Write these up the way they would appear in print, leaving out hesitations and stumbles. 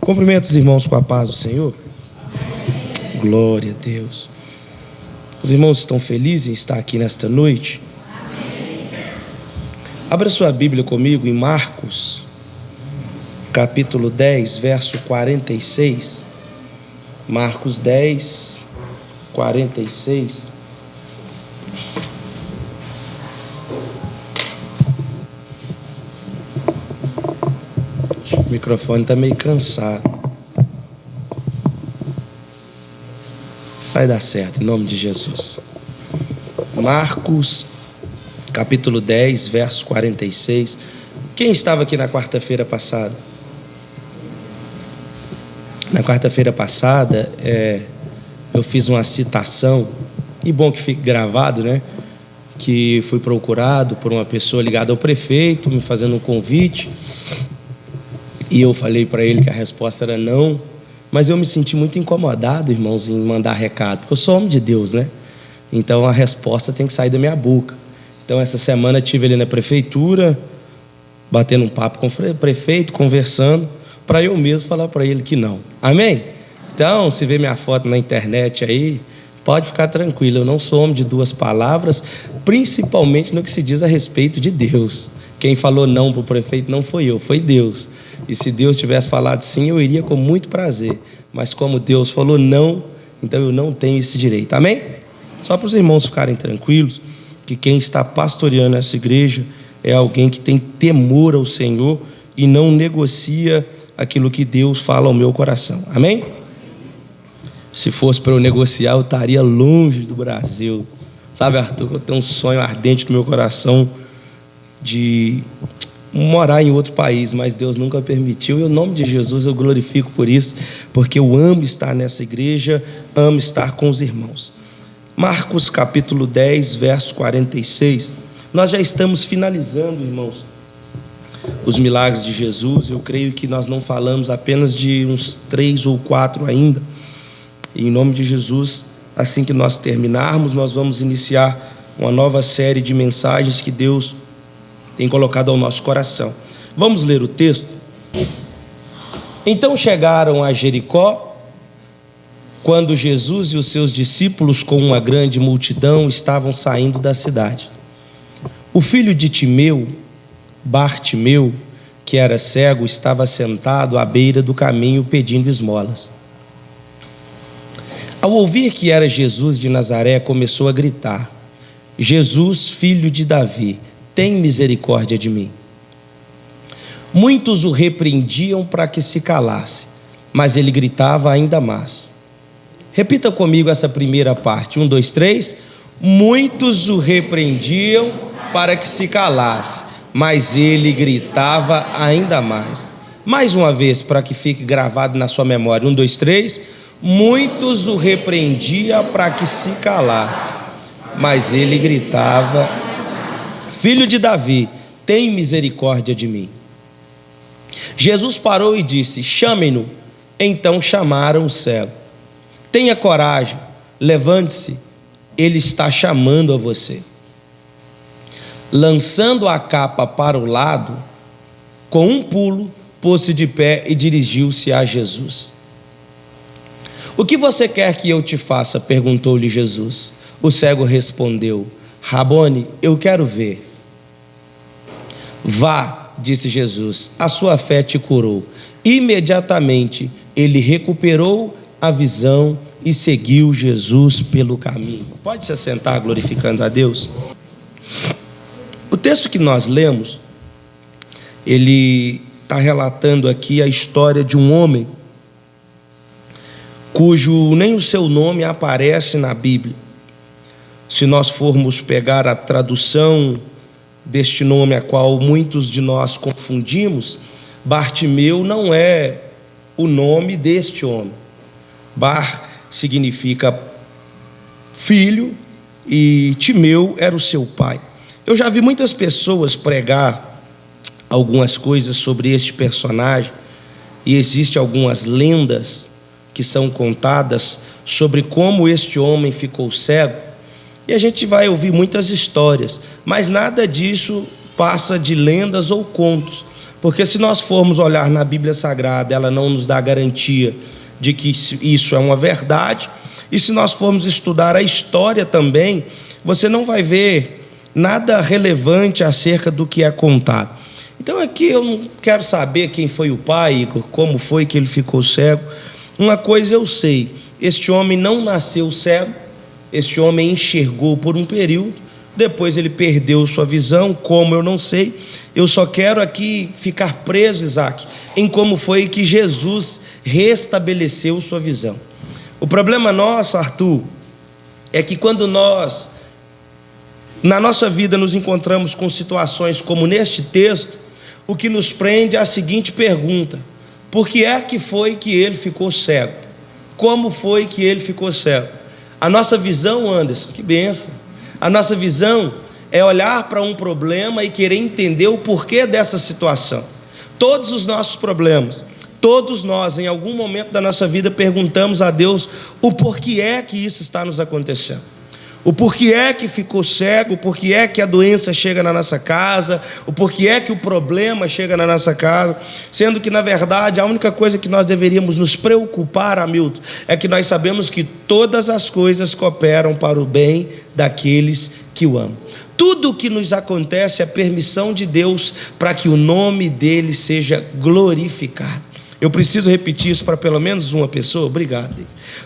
Cumprimento os irmãos com a paz do Senhor. Glória a Deus. Os irmãos estão felizes em estar aqui nesta noite? Abra sua Bíblia comigo em Marcos, capítulo 10, verso 46. Marcos 10, 46. O microfone está meio cansado. Vai dar certo, em nome de Jesus. Marcos, capítulo 10, verso 46. Quem estava aqui na quarta-feira passada? Na quarta-feira passada, eu fiz uma citação, e bom que fique gravado, né? Que fui procurado por uma pessoa ligada ao prefeito, me fazendo um convite. E eu falei para ele que a resposta era não, mas eu me senti muito incomodado, irmãos, em mandar recado, porque eu sou homem de Deus, né? Então a resposta tem que sair da minha boca. Então essa semana eu estive ali na prefeitura, batendo um papo com o prefeito, conversando, para eu mesmo falar para ele que não. Amém? Então, se vê minha foto na internet aí, pode ficar tranquilo, eu não sou homem de duas palavras, principalmente no que se diz a respeito de Deus. Quem falou não para o prefeito não foi eu, foi Deus. E se Deus tivesse falado sim, eu iria com muito prazer. Mas como Deus falou não, então eu não tenho esse direito. Amém? Só para os irmãos ficarem tranquilos, que quem está pastoreando essa igreja é alguém que tem temor ao Senhor e não negocia aquilo que Deus fala ao meu coração. Amém? Se fosse para eu negociar, eu estaria longe do Brasil. Sabe, Arthur, eu tenho um sonho ardente no meu coração de morar em outro país, mas Deus nunca permitiu, e em nome de Jesus eu glorifico por isso, porque eu amo estar nessa igreja, amo estar com os irmãos. Marcos capítulo 10, verso 46, nós já estamos finalizando, irmãos, os milagres de Jesus. Eu creio que nós não falamos apenas de uns 3 ou 4 ainda, e em nome de Jesus, assim que nós terminarmos, nós vamos iniciar uma nova série de mensagens que Deus tem colocado ao nosso coração. Vamos ler o texto? Então chegaram a Jericó, quando Jesus e os seus discípulos, com uma grande multidão, estavam saindo da cidade. O filho de Timeu, Bartimeu, que era cego, estava sentado à beira do caminho pedindo esmolas. Ao ouvir que era Jesus de Nazaré, começou a gritar: Jesus, filho de Davi, tem misericórdia de mim. Muitos o repreendiam para que se calasse, mas ele gritava ainda mais. Repita comigo essa primeira parte. 1, 2, 3. Muitos o repreendiam para que se calasse, mas ele gritava ainda mais. Mais uma vez, para que fique gravado na sua memória. 1, 2, 3. Muitos o repreendiam para que se calasse, mas ele gritava: Filho de Davi, tem misericórdia de mim. Jesus parou e disse: chamem-no. Então chamaram o cego. Tenha coragem, levante-se, ele está chamando a você. Lançando a capa para o lado, com um pulo, pôs-se de pé e dirigiu-se a Jesus. O que você quer que eu te faça? Perguntou-lhe Jesus. O cego respondeu: Rabone, eu quero ver. Vá, disse Jesus, a sua fé te curou. Imediatamente ele recuperou a visão e seguiu Jesus pelo caminho. Pode se assentar glorificando a Deus. O texto que nós lemos, ele está relatando aqui a história de um homem cujo nem o seu nome aparece na Bíblia. Se nós formos pegar a tradução deste nome a qual muitos de nós confundimos, Bartimeu não é o nome deste homem. Bar significa filho e Timeu era o seu pai. Eu já vi muitas pessoas pregar algumas coisas sobre este personagem, e existem algumas lendas que são contadas sobre como este homem ficou cego, e a gente vai ouvir muitas histórias, mas nada disso passa de lendas ou contos, Porque se nós formos olhar na Bíblia Sagrada, ela não nos dá garantia de que isso é uma verdade. E se nós formos estudar a história também, você não vai ver nada relevante acerca do que é contado. Então aqui eu não quero saber quem foi o pai, como foi que ele ficou cego. Uma coisa eu sei, este homem não nasceu cego, este homem enxergou por um período, depois ele perdeu sua visão, como eu não sei. Eu só quero aqui ficar preso, Isaac, em como foi que Jesus restabeleceu sua visão. O problema nosso, Arthur, é que quando nós, na nossa vida, nos encontramos com situações como neste texto, o que nos prende é a seguinte pergunta: por que é que foi que ele ficou cego? Como foi que ele ficou cego? A nossa visão, Anderson, que bênção, a nossa visão é olhar para um problema e querer entender o porquê dessa situação. Todos os nossos problemas, todos nós, em algum momento da nossa vida, perguntamos a Deus o porquê é que isso está nos acontecendo. O porquê é que ficou cego, o porquê é que a doença chega na nossa casa, o porquê é que o problema chega na nossa casa, sendo que, na verdade, a única coisa que nós deveríamos nos preocupar, Hamilton, é que nós sabemos que todas as coisas cooperam para o bem daqueles que o amam. Tudo o que nos acontece é permissão de Deus para que o nome dele seja glorificado. Eu preciso repetir isso para pelo menos uma pessoa. Obrigado,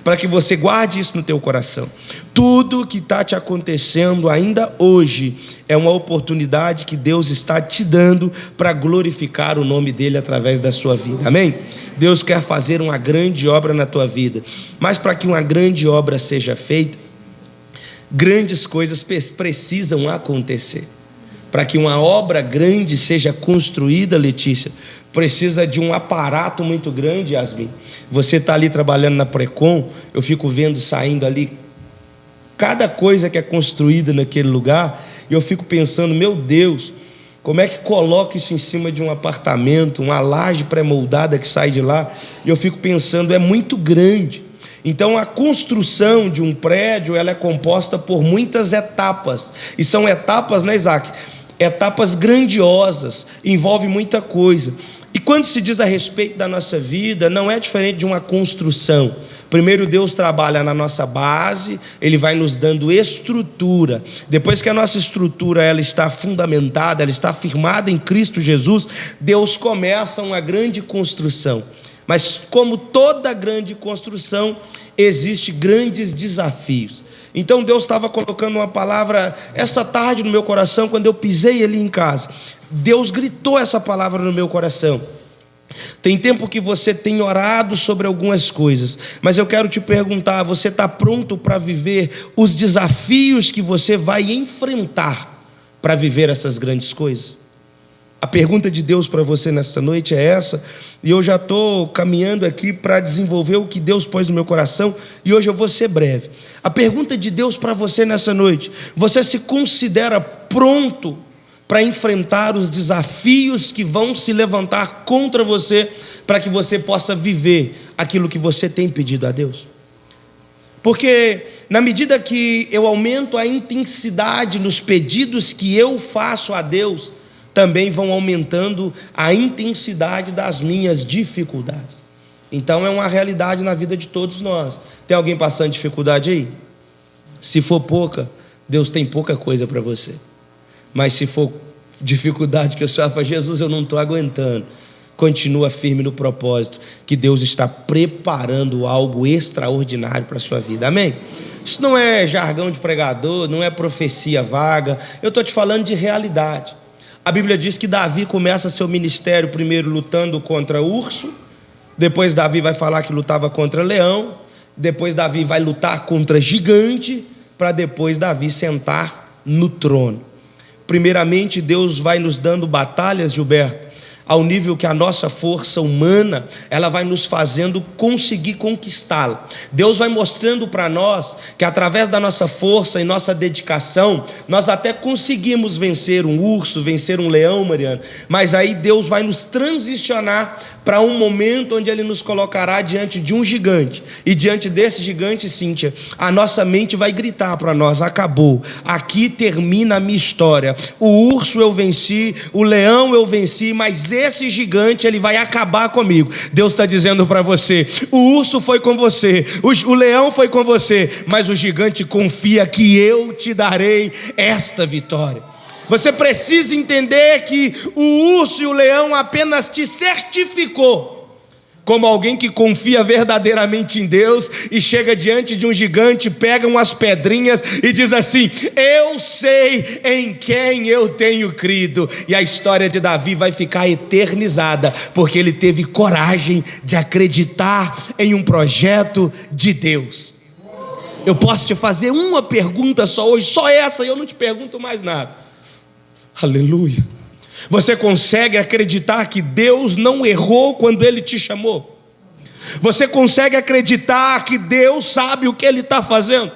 para que você guarde isso no teu coração. Tudo o que está te acontecendo ainda hoje é uma oportunidade que Deus está te dando para glorificar o nome dele através da sua vida, amém? Deus quer fazer uma grande obra na tua vida, mas para que uma grande obra seja feita, grandes coisas precisam acontecer. Para que uma obra grande seja construída, Letícia, precisa de um aparato muito grande, Yasmin. Você está ali trabalhando na Precon, eu fico vendo saindo ali cada coisa que é construída naquele lugar, e eu fico pensando, meu Deus, como é que coloca isso em cima de um apartamento, uma laje pré-moldada que sai de lá, e eu fico pensando, é muito grande. Então a construção de um prédio, ela é composta por muitas etapas, e são etapas, né, Isaac? Etapas grandiosas, envolve muita coisa. E quando se diz a respeito da nossa vida, não é diferente de uma construção. Primeiro Deus trabalha na nossa base, Ele vai nos dando estrutura. Depois que a nossa estrutura ela está fundamentada, ela está firmada em Cristo Jesus, Deus começa uma grande construção. Mas como toda grande construção, existem grandes desafios. Então Deus estava colocando uma palavra essa tarde no meu coração, quando eu pisei ali em casa. Deus gritou essa palavra no meu coração. Tem tempo que você tem orado sobre algumas coisas, mas eu quero te perguntar, você está pronto para viver os desafios que você vai enfrentar para viver essas grandes coisas? A pergunta de Deus para você nesta noite é essa, e eu já estou caminhando aqui para desenvolver o que Deus pôs no meu coração, e hoje eu vou ser breve. A pergunta de Deus para você nessa noite: você se considera pronto para enfrentar os desafios que vão se levantar contra você, para que você possa viver aquilo que você tem pedido a Deus? Porque na medida que eu aumento a intensidade nos pedidos que eu faço a Deus, também vão aumentando a intensidade das minhas dificuldades. Então é uma realidade na vida de todos nós. Tem alguém passando dificuldade aí? Se for pouca, Deus tem pouca coisa para você. Mas se for dificuldade que o Senhor fala, Jesus, eu não estou aguentando, continua firme no propósito, que Deus está preparando algo extraordinário para a sua vida, amém? Isso não é jargão de pregador, não é profecia vaga, eu estou te falando de realidade. A Bíblia diz que Davi começa seu ministério primeiro lutando contra urso, depois Davi vai falar que lutava contra leão, depois Davi vai lutar contra gigante, para depois Davi sentar no trono. Primeiramente, Deus vai nos dando batalhas, Gilberto, ao nível que a nossa força humana, ela vai nos fazendo conseguir conquistá-la. Deus vai mostrando para nós que através da nossa força e nossa dedicação, nós até conseguimos vencer um urso, vencer um leão, Mariana, mas aí Deus vai nos transicionar para um momento onde Ele nos colocará diante de um gigante. E diante desse gigante, Cíntia, a nossa mente vai gritar para nós: acabou, aqui termina a minha história. O urso eu venci, o leão eu venci, mas esse gigante, ele vai acabar comigo. Deus está dizendo para você: o urso foi com você, o leão foi com você, mas o gigante confia que eu te darei esta vitória. Você precisa entender que o urso e o leão apenas te certificou como alguém que confia verdadeiramente em Deus e chega diante de um gigante, pega umas pedrinhas e diz assim: eu sei em quem eu tenho crido. E a história de Davi vai ficar eternizada, porque ele teve coragem de acreditar em um projeto de Deus. Eu posso te fazer uma pergunta só hoje, só essa, e eu não te pergunto mais nada. Aleluia. Você consegue acreditar que Deus não errou quando Ele te chamou? Você consegue acreditar que Deus sabe o que Ele está fazendo?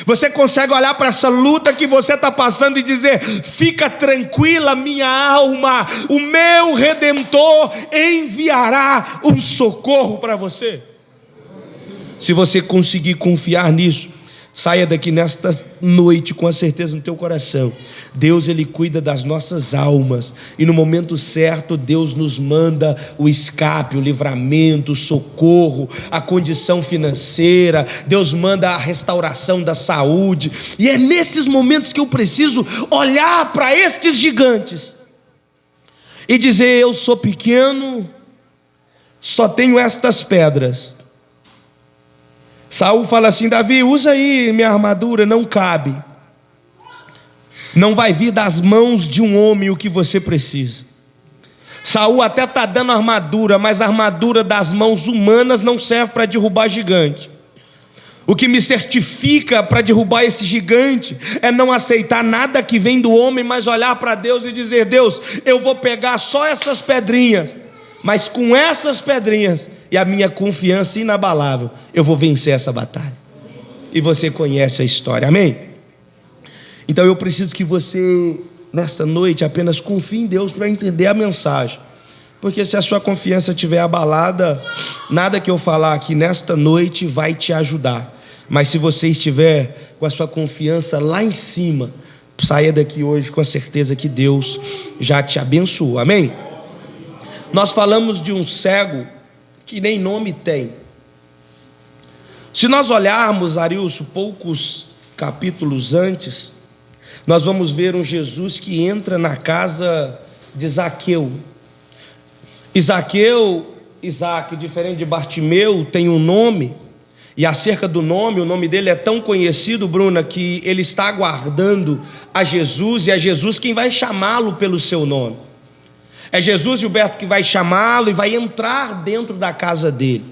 Você consegue olhar para essa luta que você está passando e dizer: fica tranquila minha alma, o meu Redentor enviará um socorro para você? Se você conseguir confiar nisso, saia daqui nesta noite com a certeza no teu coração: Deus, Ele cuida das nossas almas, e no momento certo Deus nos manda o escape, o livramento, o socorro, a condição financeira. Deus manda a restauração da saúde. E é nesses momentos que eu preciso olhar para estes gigantes e dizer: eu sou pequeno, só tenho estas pedras. Saul fala assim: Davi, usa aí minha armadura. Não cabe. Não vai vir das mãos de um homem o que você precisa. Saul até está dando armadura, mas a armadura das mãos humanas não serve para derrubar gigante. O que me certifica para derrubar esse gigante é não aceitar nada que vem do homem, mas olhar para Deus e dizer: Deus, eu vou pegar só essas pedrinhas, mas com essas pedrinhas e a minha confiança inabalável, eu vou vencer essa batalha. E você conhece a história, amém? Então eu preciso que você, nesta noite, apenas confie em Deus para entender a mensagem. Porque se a sua confiança estiver abalada, nada que eu falar aqui nesta noite vai te ajudar. Mas se você estiver com a sua confiança lá em cima, saia daqui hoje com a certeza que Deus já te abençoou, amém? Nós falamos de um cego que nem nome tem. Se nós olharmos, Arilson, poucos capítulos antes, nós vamos ver um Jesus que entra na casa de Zaqueu. Isaac, diferente de Bartimeu, tem um nome, e acerca do nome, o nome dele é tão conhecido, Bruna, que ele está aguardando a Jesus, e é Jesus quem vai chamá-lo pelo seu nome. É Jesus, Gilberto, que vai chamá-lo e vai entrar dentro da casa dele.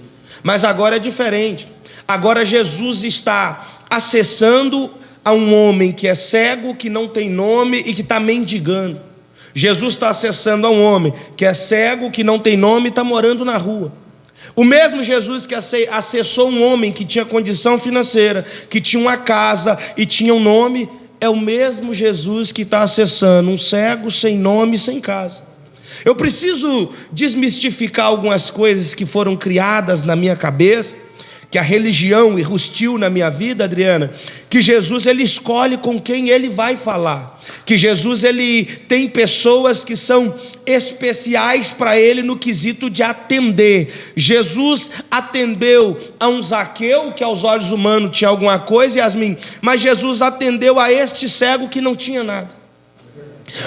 Mas agora é diferente. Agora Jesus está acessando a um homem que é cego, que não tem nome e que está mendigando. Jesus está acessando a um homem que é cego, que não tem nome e está morando na rua. O mesmo Jesus que acessou um homem que tinha condição financeira, que tinha uma casa e tinha um nome, é o mesmo Jesus que está acessando um cego sem nome e sem casa. Eu preciso desmistificar algumas coisas que foram criadas na minha cabeça, que a religião enrustiu na minha vida, Adriana, que Jesus ele escolhe com quem ele vai falar, que Jesus ele tem pessoas que são especiais para ele no quesito de atender. Jesus atendeu a um Zaqueu que aos olhos humanos tinha alguma coisa, Yasmin, mas Jesus atendeu a este cego que não tinha nada.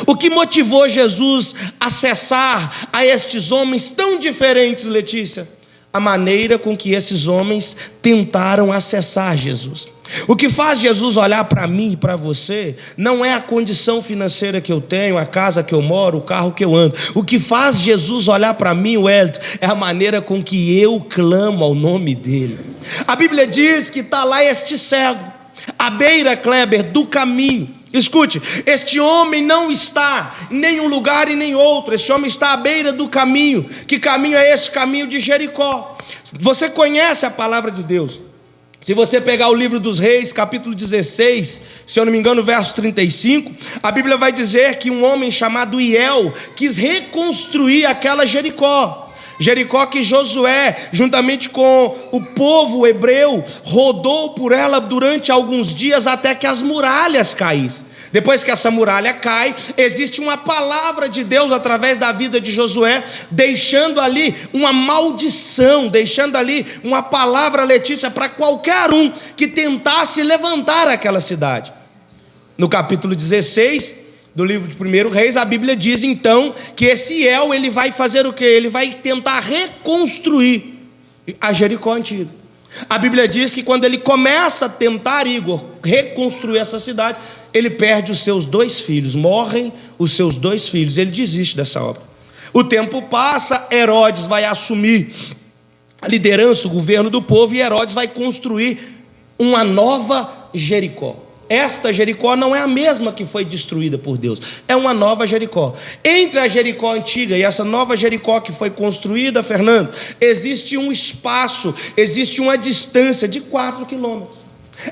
O que motivou Jesus a acessar a estes homens tão diferentes, Letícia? A maneira com que esses homens tentaram acessar Jesus. O que faz Jesus olhar para mim e para você não é a condição financeira que eu tenho, a casa que eu moro, o carro que eu ando. O que faz Jesus olhar para mim, Wellington, é a maneira com que eu clamo ao nome dele. A Bíblia diz que está lá este cego, à beira, Kleber, do caminho. Escute, este homem não está em nenhum lugar e nem outro. Este homem está à beira do caminho. Que caminho é esse? Caminho de Jericó. Você conhece a palavra de Deus. Se você pegar o livro dos Reis, capítulo 16, se eu não me engano, verso 35, a Bíblia vai dizer que um homem chamado Iel quis reconstruir aquela Jericó. Jericó que Josué, juntamente com o povo hebreu, rodou por ela durante alguns dias até que as muralhas caíssem. Depois que essa muralha cai, existe uma palavra de Deus através da vida de Josué, deixando ali uma maldição, deixando ali uma palavra, Letícia, para qualquer um que tentasse levantar aquela cidade. No capítulo 16 do livro de 1 Reis, a Bíblia diz então que esse El, ele vai fazer o quê? Ele vai tentar reconstruir a Jericó antiga. A Bíblia diz que quando ele começa a tentar, Igor, reconstruir essa cidade, ele perde os seus 2 filhos, morrem os seus 2 filhos, ele desiste dessa obra. O tempo passa, Herodes vai assumir a liderança, o governo do povo, e Herodes vai construir uma nova Jericó. Esta Jericó não é a mesma que foi destruída por Deus, é uma nova Jericó. Entre a Jericó antiga e essa nova Jericó que foi construída, Fernando, existe um espaço, existe uma distância de 4 quilômetros.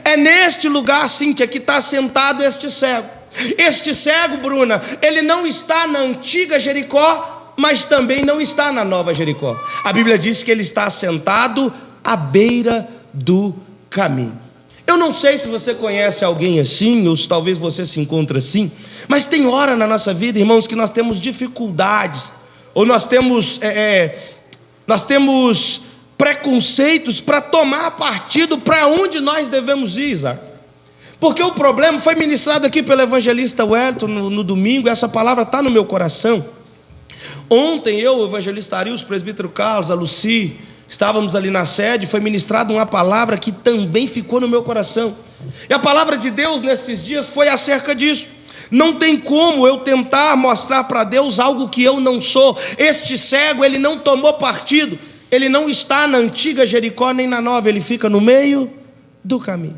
É neste lugar, Cíntia, que está sentado este cego. Este cego, Bruna, ele não está na antiga Jericó, mas também não está na nova Jericó. A Bíblia diz que ele está sentado à beira do caminho. Eu não sei se você conhece alguém assim, ou se talvez você se encontre assim, mas tem hora na nossa vida, irmãos, que nós temos dificuldades, ou nós temos preconceitos para tomar partido para onde nós devemos ir, Isaac. Porque o problema foi ministrado aqui pelo evangelista Wellington no domingo, e essa palavra está no meu coração. Ontem eu, o evangelista Arius, o presbítero Carlos, a Luci, estávamos ali na sede, foi ministrada uma palavra que também ficou no meu coração. E a palavra de Deus nesses dias foi acerca disso. Não tem como eu tentar mostrar para Deus algo que eu não sou. Este cego, ele não tomou partido, ele não está na antiga Jericó nem na nova, ele fica no meio do caminho.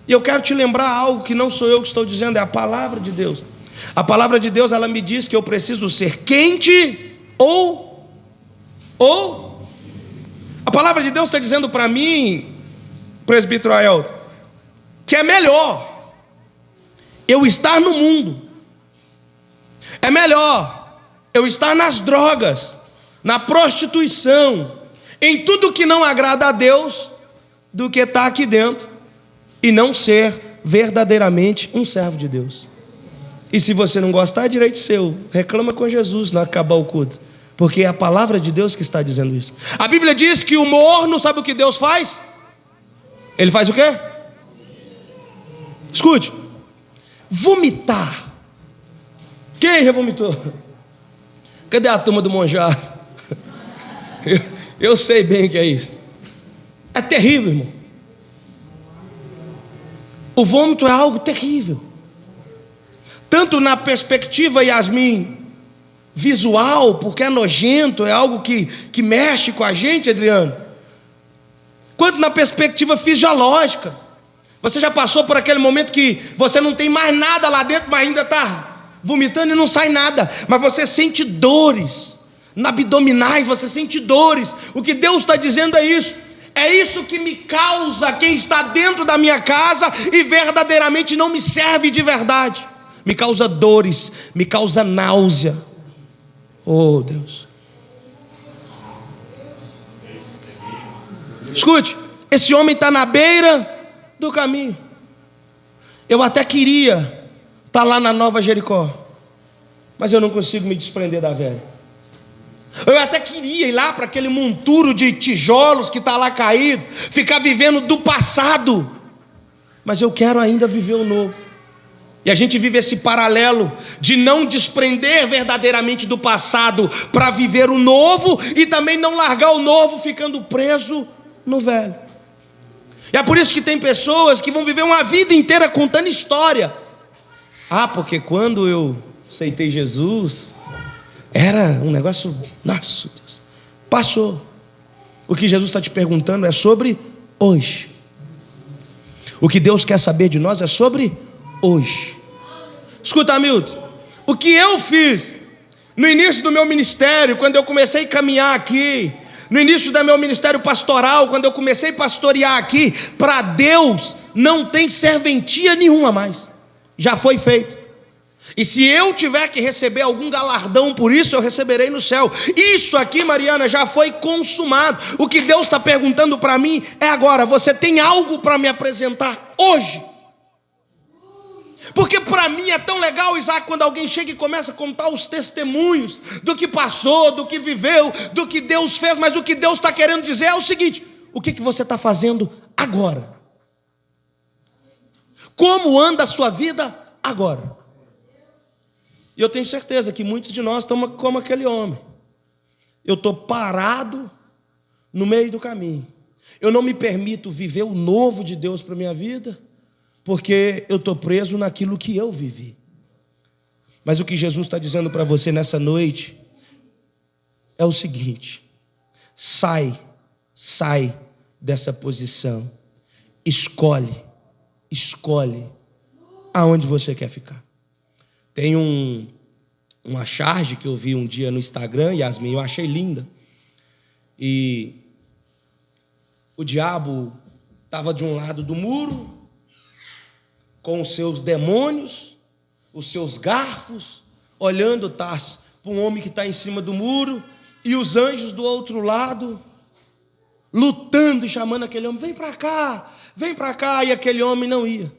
E eu quero te lembrar algo que não sou eu que estou dizendo, é a palavra de Deus. A palavra de Deus, ela me diz que eu preciso ser quente ou a palavra de Deus está dizendo para mim, presbítero Ael, que é melhor eu estar no mundo, é melhor eu estar nas drogas, na prostituição, em tudo que não agrada a Deus, do que estar aqui dentro e não ser verdadeiramente um servo de Deus. E se você não gostar, é direito seu, reclama com Jesus na acabar o culto, porque é a palavra de Deus que está dizendo isso. A Bíblia diz que o morno, sabe o que Deus faz? Ele faz o quê? Escute, vomitar. Quem já vomitou? Cadê a turma do Monjar? Eu sei bem o que é isso. É terrível, irmão. O vômito é algo terrível, tanto na perspectiva, Yasmin, visual, porque é nojento, é algo que mexe com a gente, Adriano, quanto na perspectiva fisiológica. Você já passou por aquele momento que você não tem mais nada lá dentro, mas ainda está vomitando e não sai nada, mas você sente dores abdominais, você sente dores. O que Deus está dizendo é isso. É isso que me causa quem está dentro da minha casa e verdadeiramente não me serve de verdade. Me causa dores, me causa náusea. Oh Deus. Escute, esse homem está na beira do caminho. Eu até queria estar lá na nova Jericó, mas eu não consigo me desprender da velha. Eu até queria ir lá para aquele monturo de tijolos que está lá caído, ficar vivendo do passado, mas eu quero ainda viver o novo. E a gente vive esse paralelo de não desprender verdadeiramente do passado para viver o novo, e também não largar o novo ficando preso no velho. E é por isso que tem pessoas que vão viver uma vida inteira contando história. Ah, porque quando eu aceitei Jesus, era um negócio, nossa Deus, passou. O que Jesus está te perguntando é sobre hoje. O que Deus quer saber de nós é sobre hoje. Escuta, Hamilton, o que eu fiz no início do meu ministério, quando eu comecei a caminhar aqui, no início do meu ministério pastoral, quando eu comecei a pastorear aqui, para Deus não tem serventia nenhuma mais, já foi feito. E se eu tiver que receber algum galardão por isso, eu receberei no céu. Isso aqui, Mariana, já foi consumado. O que Deus está perguntando para mim é agora: você tem algo para me apresentar hoje? Porque para mim é tão legal, Isaac, quando alguém chega e começa a contar os testemunhos do que passou, do que viveu, do que Deus fez. Mas o que Deus está querendo dizer é o seguinte: o que você está fazendo agora? Como anda a sua vida agora? E eu tenho certeza que muitos de nós estamos como aquele homem. Eu estou parado no meio do caminho. Eu não me permito viver o novo de Deus para a minha vida, porque eu estou preso naquilo que eu vivi. Mas o que Jesus está dizendo para você nessa noite é o seguinte: sai dessa posição. Escolhe aonde você quer ficar. Tem uma charge que eu vi um dia no Instagram, Yasmin, eu achei linda. E o diabo estava de um lado do muro, com os seus demônios, os seus garfos, olhando para um homem que está em cima do muro, e os anjos do outro lado, lutando e chamando aquele homem: vem para cá, e aquele homem não ia.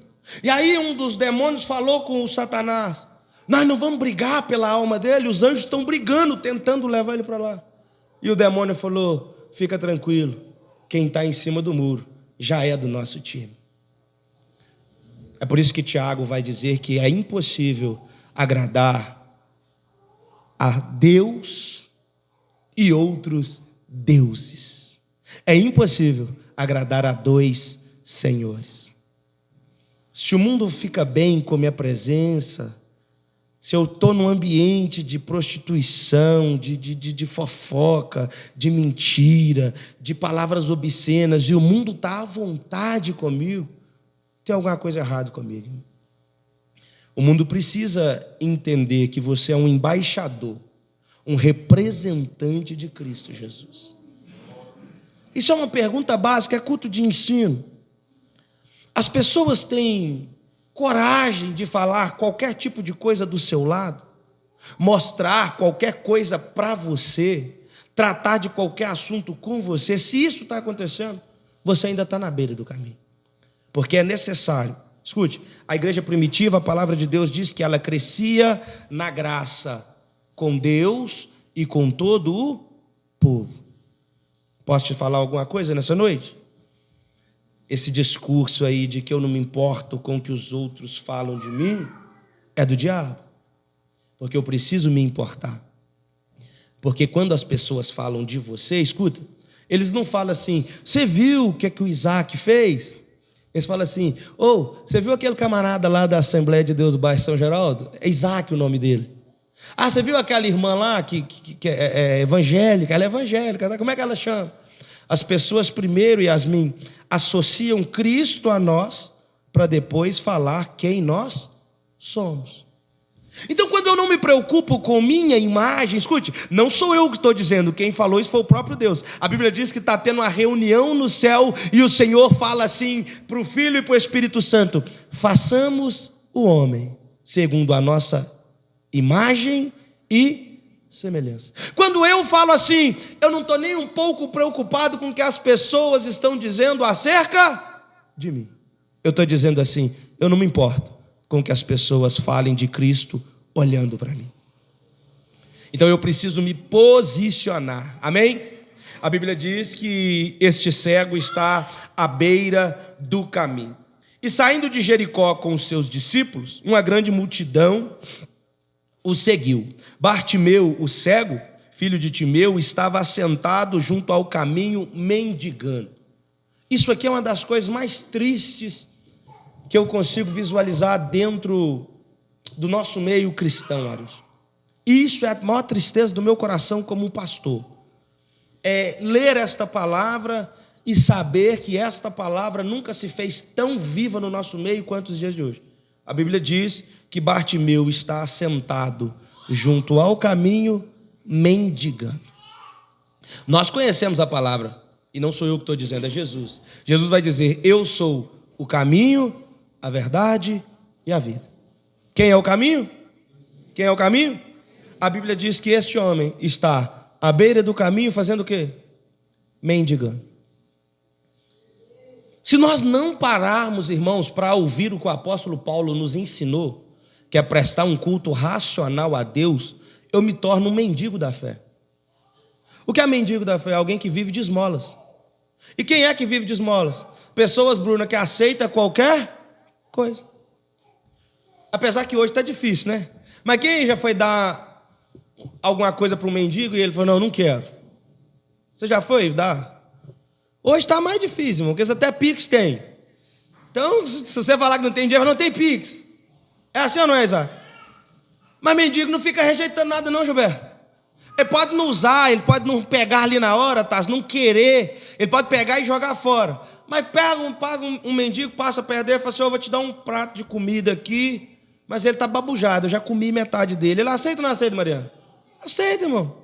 E aí um dos demônios falou com o Satanás: nós não vamos brigar pela alma dele, os anjos estão brigando, tentando levar ele para lá. E o demônio falou: fica tranquilo, quem está em cima do muro já é do nosso time. É por isso que Tiago vai dizer que é impossível agradar a Deus e outros deuses. É impossível agradar a dois senhores. Se o mundo fica bem com a minha presença, se eu estou num ambiente de prostituição, de fofoca, de mentira, de palavras obscenas, e o mundo está à vontade comigo, tem alguma coisa errada comigo. O mundo precisa entender que você é um embaixador, um representante de Cristo Jesus. Isso é uma pergunta básica, é culto de ensino. As pessoas têm coragem de falar qualquer tipo de coisa do seu lado, mostrar qualquer coisa para você, tratar de qualquer assunto com você. Se isso está acontecendo, você ainda está na beira do caminho. Porque é necessário. Escute, a igreja primitiva, a palavra de Deus diz que ela crescia na graça com Deus e com todo o povo. Posso te falar alguma coisa nessa noite? Esse discurso aí de que eu não me importo com o que os outros falam de mim é do diabo. Porque eu preciso me importar. Porque quando as pessoas falam de você, escuta, eles não falam assim: você viu o que é que o Isaac fez? Eles falam assim: você viu aquele camarada lá da Assembleia de Deus do bairro São Geraldo? É Isaac o nome dele. Você viu aquela irmã lá que é evangélica? Ela é evangélica, como é que ela chama? As pessoas primeiro, Yasmin, associam Cristo a nós, para depois falar quem nós somos. Então, quando eu não me preocupo com minha imagem, escute, não sou eu que estou dizendo, quem falou isso foi o próprio Deus. A Bíblia diz que está tendo uma reunião no céu, e o Senhor fala assim para o Filho e para o Espírito Santo: façamos o homem segundo a nossa imagem e semelhança. Quando eu falo assim, eu não estou nem um pouco preocupado com o que as pessoas estão dizendo acerca de mim. Eu estou dizendo assim: eu não me importo com que as pessoas falem de Cristo olhando para mim. Então eu preciso me posicionar, amém? A Bíblia diz que este cego está à beira do caminho. E saindo de Jericó com os seus discípulos, uma grande multidão o seguiu. Bartimeu, o cego, filho de Timeu, estava assentado junto ao caminho mendigando. Isso aqui é uma das coisas mais tristes que eu consigo visualizar dentro do nosso meio cristão, Arius. Isso é a maior tristeza do meu coração como um pastor. É ler esta palavra e saber que esta palavra nunca se fez tão viva no nosso meio quanto os dias de hoje. A Bíblia diz que Bartimeu está assentado junto ao caminho mendigando. Nós conhecemos a palavra, e não sou eu que estou dizendo, é Jesus. Jesus vai dizer: eu sou o caminho, a verdade e a vida. Quem é o caminho? Quem é o caminho? A Bíblia diz que este homem está à beira do caminho fazendo o quê? Mendigando. Se nós não pararmos, irmãos, para ouvir o que o apóstolo Paulo nos ensinou, que é prestar um culto racional a Deus, eu me torno um mendigo da fé. O que é mendigo da fé? Alguém que vive de esmolas. E quem é que vive de esmolas? Pessoas, Bruna, que aceita qualquer coisa. Apesar que hoje está difícil, né? Mas quem já foi dar alguma coisa para um mendigo e ele falou, não quero. Você já foi dar? Hoje está mais difícil, irmão, porque até Pix tem. Então, se você falar que não tem dinheiro, não tem Pix. É assim ou não é, Isaac? Mas mendigo não fica rejeitando nada não, Gilberto. Ele pode não usar, ele pode não pegar ali na hora, tá? Não querer, ele pode pegar e jogar fora. Mas paga um mendigo, passa perto dele e fala assim, eu vou te dar um prato de comida aqui, mas ele está babujado, eu já comi metade dele. Ele aceita ou não aceita, Mariana? Aceita, irmão.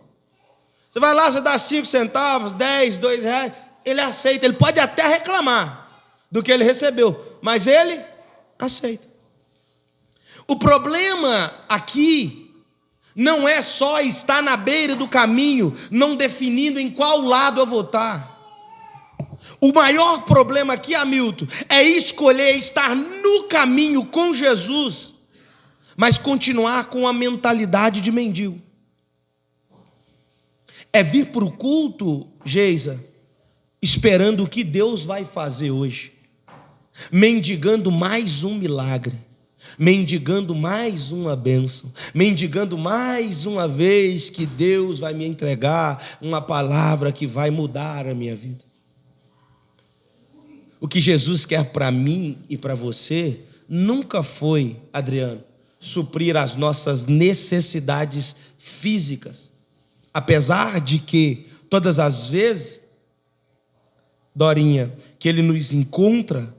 Você vai lá, você dá 5 centavos, 10, 2 reais, ele aceita, ele pode até reclamar do que ele recebeu, mas ele aceita. O problema aqui não é só estar na beira do caminho, não definindo em qual lado eu vou estar. O maior problema aqui, Hamilton, é escolher estar no caminho com Jesus, mas continuar com a mentalidade de mendigo. É vir para o culto, Geisa, esperando o que Deus vai fazer hoje, mendigando mais um milagre, mendigando mais uma bênção, mendigando mais uma vez que Deus vai me entregar uma palavra que vai mudar a minha vida. O que Jesus quer para mim e para você nunca foi, Adriano, suprir as nossas necessidades físicas, apesar de que todas as vezes, Dorinha, que Ele nos encontra,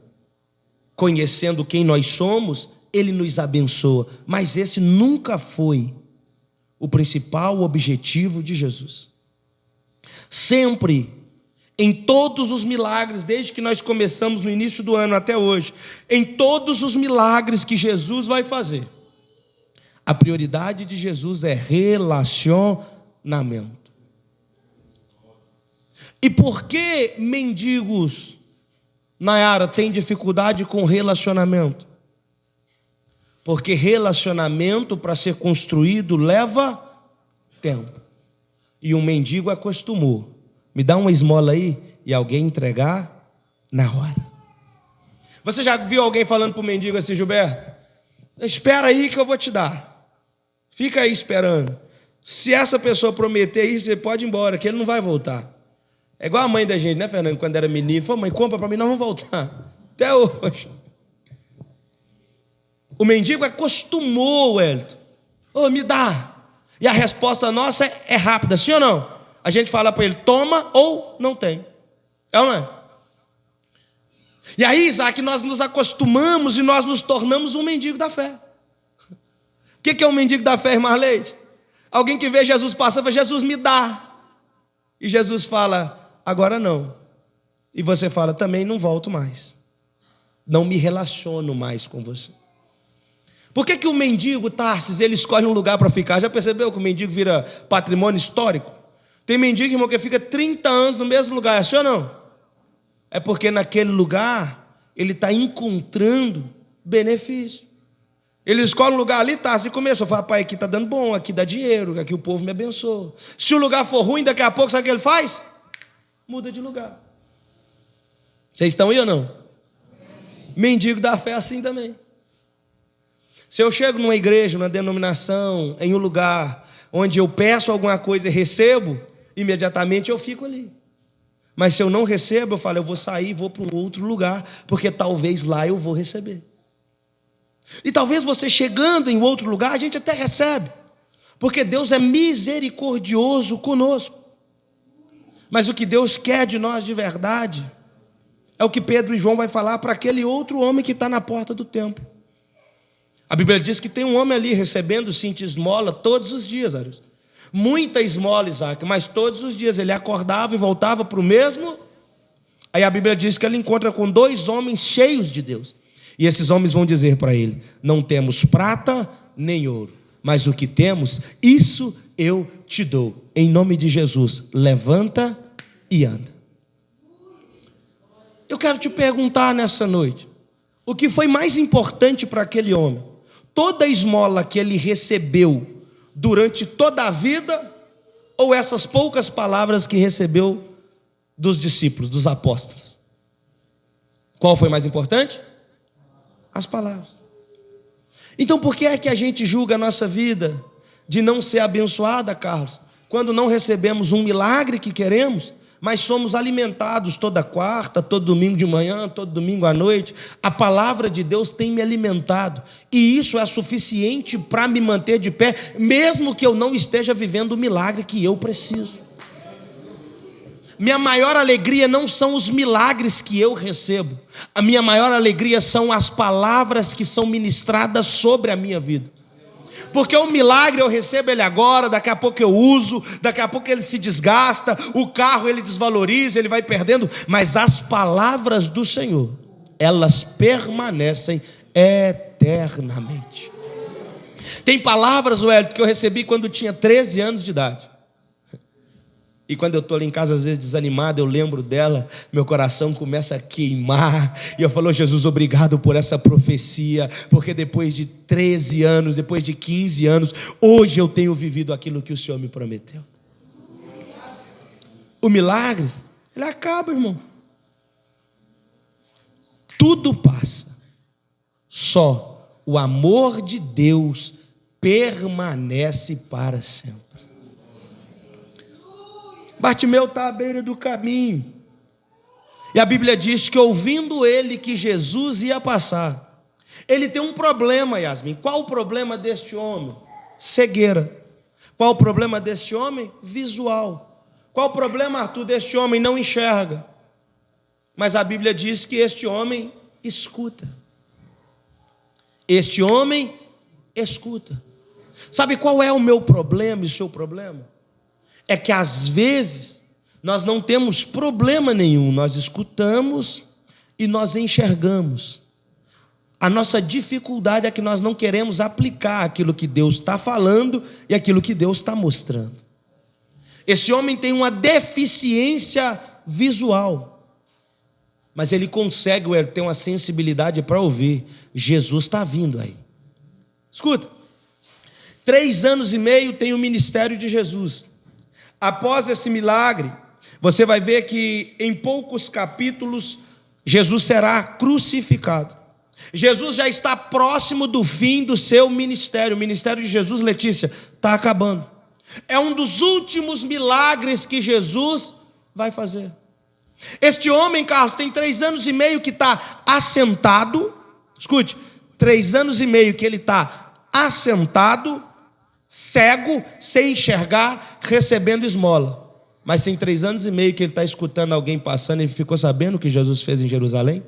conhecendo quem nós somos, Ele nos abençoa, mas esse nunca foi o principal objetivo de Jesus. Sempre, em todos os milagres, desde que nós começamos no início do ano até hoje, em todos os milagres que Jesus vai fazer, a prioridade de Jesus é relacionamento. E por que mendigos, Nayara, têm dificuldade com relacionamento? Porque relacionamento, para ser construído, leva tempo. E um mendigo acostumou. Me dá uma esmola aí e alguém entregar na hora. Você já viu alguém falando para o mendigo assim, Gilberto? Espera aí que eu vou te dar. Fica aí esperando. Se essa pessoa prometer isso, você pode ir embora, que ele não vai voltar. É igual a mãe da gente, né, Fernando? Quando era menino, falou, mãe, compra para mim, nós vamos voltar. Até hoje. O mendigo acostumou, Wellington. Me dá. E a resposta nossa é rápida, sim ou não? A gente fala para ele, toma ou não tem. É ou não é? E aí, Isaac, nós nos acostumamos e nós nos tornamos um mendigo da fé. O que é um mendigo da fé, irmã Leite? Alguém que vê Jesus passando, fala, Jesus me dá. E Jesus fala, agora não. E você fala, também não volto mais. Não me relaciono mais com você. Por que o mendigo, Tarsis, ele escolhe um lugar para ficar? Já percebeu que o mendigo vira patrimônio histórico? Tem mendigo, irmão, que fica 30 anos no mesmo lugar, é assim ou não? É porque naquele lugar ele está encontrando benefício. Ele escolhe um lugar ali, Tarsis, e começou a falar, pai, aqui está dando bom, aqui dá dinheiro, aqui o povo me abençoa. Se o lugar for ruim, daqui a pouco, sabe o que ele faz? Muda de lugar. Vocês estão aí ou não? Mendigo da fé é assim também. Se eu chego numa igreja, numa denominação, em um lugar onde eu peço alguma coisa e recebo, imediatamente eu fico ali. Mas se eu não recebo, eu falo, eu vou sair, vou para um outro lugar, porque talvez lá eu vou receber. E talvez você chegando em outro lugar, a gente até recebe, porque Deus é misericordioso conosco. Mas o que Deus quer de nós de verdade, é o que Pedro e João vai falar para aquele outro homem que está na porta do templo. A Bíblia diz que tem um homem ali recebendo cinta esmola todos os dias, Arius. Muita esmola, Isaac, mas todos os dias ele acordava e voltava para o mesmo. Aí a Bíblia diz que ele encontra com 2 homens cheios de Deus. E esses homens vão dizer para ele, não temos prata nem ouro, mas o que temos, isso eu te dou. Em nome de Jesus, levanta e anda. Eu quero te perguntar nessa noite, o que foi mais importante para aquele homem? Toda a esmola que ele recebeu durante toda a vida, ou essas poucas palavras que recebeu dos discípulos, dos apóstolos? Qual foi mais importante? As palavras. Então por que é que a gente julga a nossa vida de não ser abençoada, Carlos, quando não recebemos um milagre que queremos, mas somos alimentados toda quarta, todo domingo de manhã, todo domingo à noite? A palavra de Deus tem me alimentado, e isso é suficiente para me manter de pé, mesmo que eu não esteja vivendo o milagre que eu preciso. Minha maior alegria não são os milagres que eu recebo, a minha maior alegria são as palavras que são ministradas sobre a minha vida. Porque o milagre eu recebo ele agora, daqui a pouco eu uso, daqui a pouco ele se desgasta, o carro ele desvaloriza, ele vai perdendo, mas as palavras do Senhor, elas permanecem eternamente. Tem palavras, Wellington, que eu recebi quando tinha 13 anos de idade. E quando eu estou ali em casa, às vezes desanimado, eu lembro dela, meu coração começa a queimar, e eu falo: Jesus, obrigado por essa profecia, porque depois de 13 anos, depois de 15 anos, hoje eu tenho vivido aquilo que o Senhor me prometeu. O milagre, ele acaba, irmão. Tudo passa, só o amor de Deus permanece para sempre. Bartimeu está à beira do caminho, e a Bíblia diz que, ouvindo ele que Jesus ia passar, ele tem um problema, Yasmin. Qual o problema deste homem? Cegueira. Qual o problema deste homem? Visual. Qual o problema, Arthur, deste homem? Não enxerga. Mas a Bíblia diz que este homem escuta. Este homem escuta. Sabe qual é o meu problema e o seu problema? É que às vezes nós não temos problema nenhum, nós escutamos e nós enxergamos. A nossa dificuldade é que nós não queremos aplicar aquilo que Deus está falando e aquilo que Deus está mostrando. Esse homem tem uma deficiência visual, mas ele consegue ter uma sensibilidade para ouvir: Jesus está vindo aí. Escuta, 3 anos e meio tem o ministério de Jesus. Após esse milagre, você vai ver que em poucos capítulos Jesus será crucificado. Jesus já está próximo do fim do seu ministério. O ministério de Jesus, Letícia, está acabando. É um dos últimos milagres que Jesus vai fazer. Este homem, Carlos, tem 3 anos e meio que está assentado. Escute, 3 anos e meio que ele está assentado, cego, sem enxergar, recebendo esmola. Mas tem 3 anos e meio que ele está escutando alguém passando. Ele ficou sabendo o que Jesus fez em Jerusalém?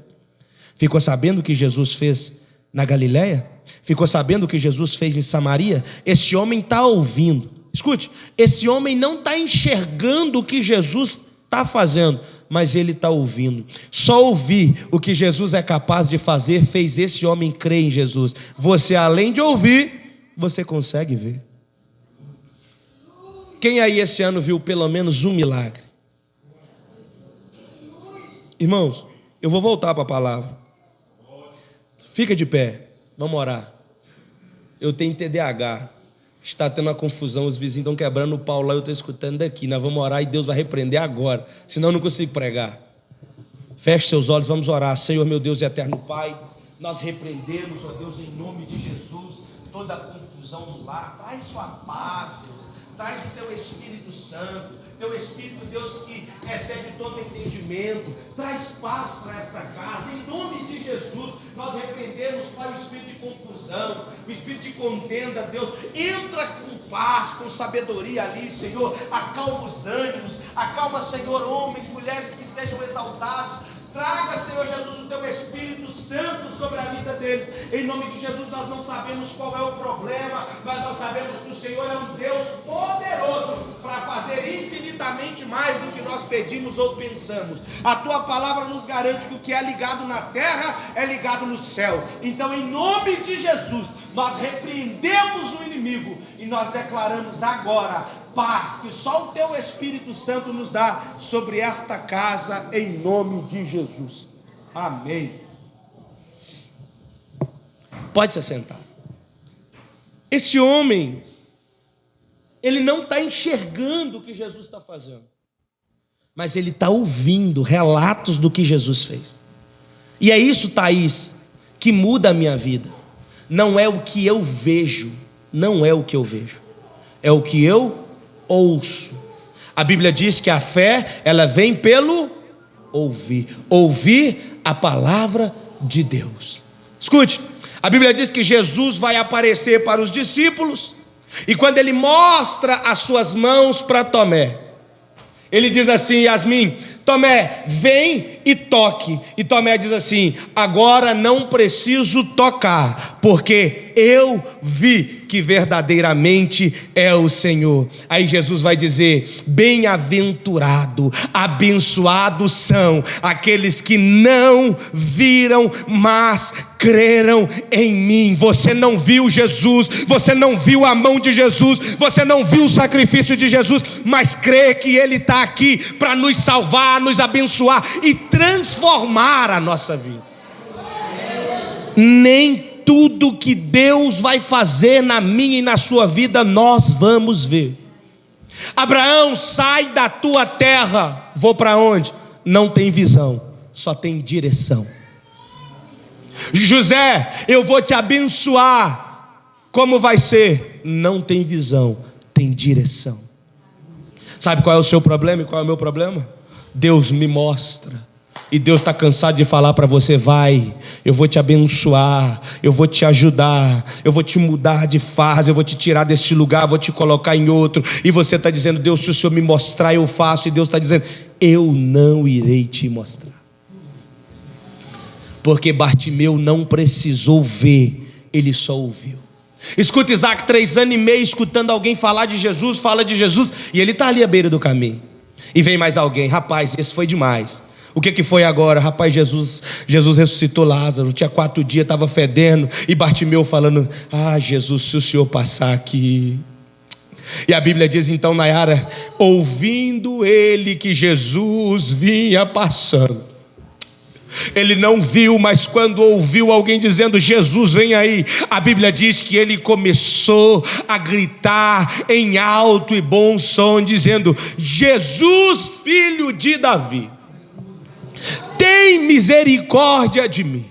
Ficou sabendo o que Jesus fez na Galileia? Ficou sabendo o que Jesus fez em Samaria? Esse homem está ouvindo. Escute, esse homem não está enxergando o que Jesus está fazendo, mas ele está ouvindo. Só ouvir o que Jesus é capaz de fazer fez esse homem crer em Jesus. Você, além de ouvir, você consegue ver. Quem aí esse ano viu pelo menos um milagre? Irmãos, eu vou voltar para a palavra. Fica de pé, vamos orar. Eu tenho TDAH, está tendo uma confusão, os vizinhos estão quebrando o pau lá, eu estou escutando daqui. Nós vamos orar e Deus vai repreender agora, senão eu não consigo pregar. Feche seus olhos, vamos orar. Senhor, meu Deus e eterno Pai, nós repreendemos, ó Deus, em nome de Jesus, toda a confusão no lar. Traz sua paz, Deus. Traz o teu Espírito Santo, teu Espírito, Deus, que recebe todo entendimento. Traz paz para esta casa, em nome de Jesus. Nós repreendemos, Pai, o espírito de confusão, o espírito de contenda, Deus. Entra com paz, com sabedoria ali, Senhor. Acalma os ânimos, acalma, Senhor, homens, mulheres que estejam exaltados. Traga, Senhor Jesus, o teu Espírito Santo sobre a vida deles. Em nome de Jesus, nós não sabemos qual é o problema, mas nós sabemos que o Senhor é um Deus poderoso para fazer infinitamente mais do que nós pedimos ou pensamos. A tua palavra nos garante que o que é ligado na terra é ligado no céu. Então, em nome de Jesus, nós repreendemos o inimigo e nós declaramos agora paz que só o teu Espírito Santo nos dá sobre esta casa, em nome de Jesus. Amém. Pode se assentar. Esse homem, ele não está enxergando o que Jesus está fazendo, mas ele está ouvindo relatos do que Jesus fez. E é isso, Thaís, que muda a minha vida. Não é o que eu vejo, não é o que eu vejo, é o que eu ouço. A Bíblia diz que a fé, ela vem pelo ouvir a palavra de Deus. Escute, a Bíblia diz que Jesus vai aparecer para os discípulos, e quando ele mostra as suas mãos para Tomé, ele diz assim: Yasmin, Tomé, vem e toque. E Tomé diz assim: agora não preciso tocar, porque eu vi que verdadeiramente é o Senhor. Aí Jesus vai dizer: bem-aventurado, abençoados são aqueles que não viram, mas creram em mim. Você não viu Jesus, você não viu a mão de Jesus, você não viu o sacrifício de Jesus, mas crê que Ele está aqui para nos salvar, nos abençoar e transformar a nossa vida. Nem tudo que Deus vai fazer na minha e na sua vida nós vamos ver. Abraão, sai da tua terra. Vou para onde? Não tem visão, só tem direção. José, eu vou te abençoar. Como vai ser? Não tem visão, tem direção. Sabe qual é o seu problema e qual é o meu problema? Deus me mostra. E Deus está cansado de falar para você: vai, eu vou te abençoar, eu vou te ajudar, eu vou te mudar de fase, eu vou te tirar desse lugar, vou te colocar em outro. E você está dizendo: Deus, se o Senhor me mostrar, eu faço. E Deus está dizendo: eu não irei te mostrar. Porque Bartimeu não precisou ver, ele só ouviu. Escuta, Isaac, 3 anos e meio escutando alguém falar de Jesus, fala de Jesus, e ele está ali à beira do caminho. E vem mais alguém: rapaz, esse foi demais. O que foi agora? Rapaz, Jesus ressuscitou Lázaro, tinha 4 dias, estava fedendo. E Bartimeu falando: ah, Jesus, se o Senhor passar aqui. E a Bíblia diz então, Nayara, ouvindo ele que Jesus vinha passando, ele não viu, mas quando ouviu alguém dizendo: Jesus, vem aí, a Bíblia diz que ele começou a gritar em alto e bom som, dizendo: Jesus, filho de Davi, tem misericórdia de mim.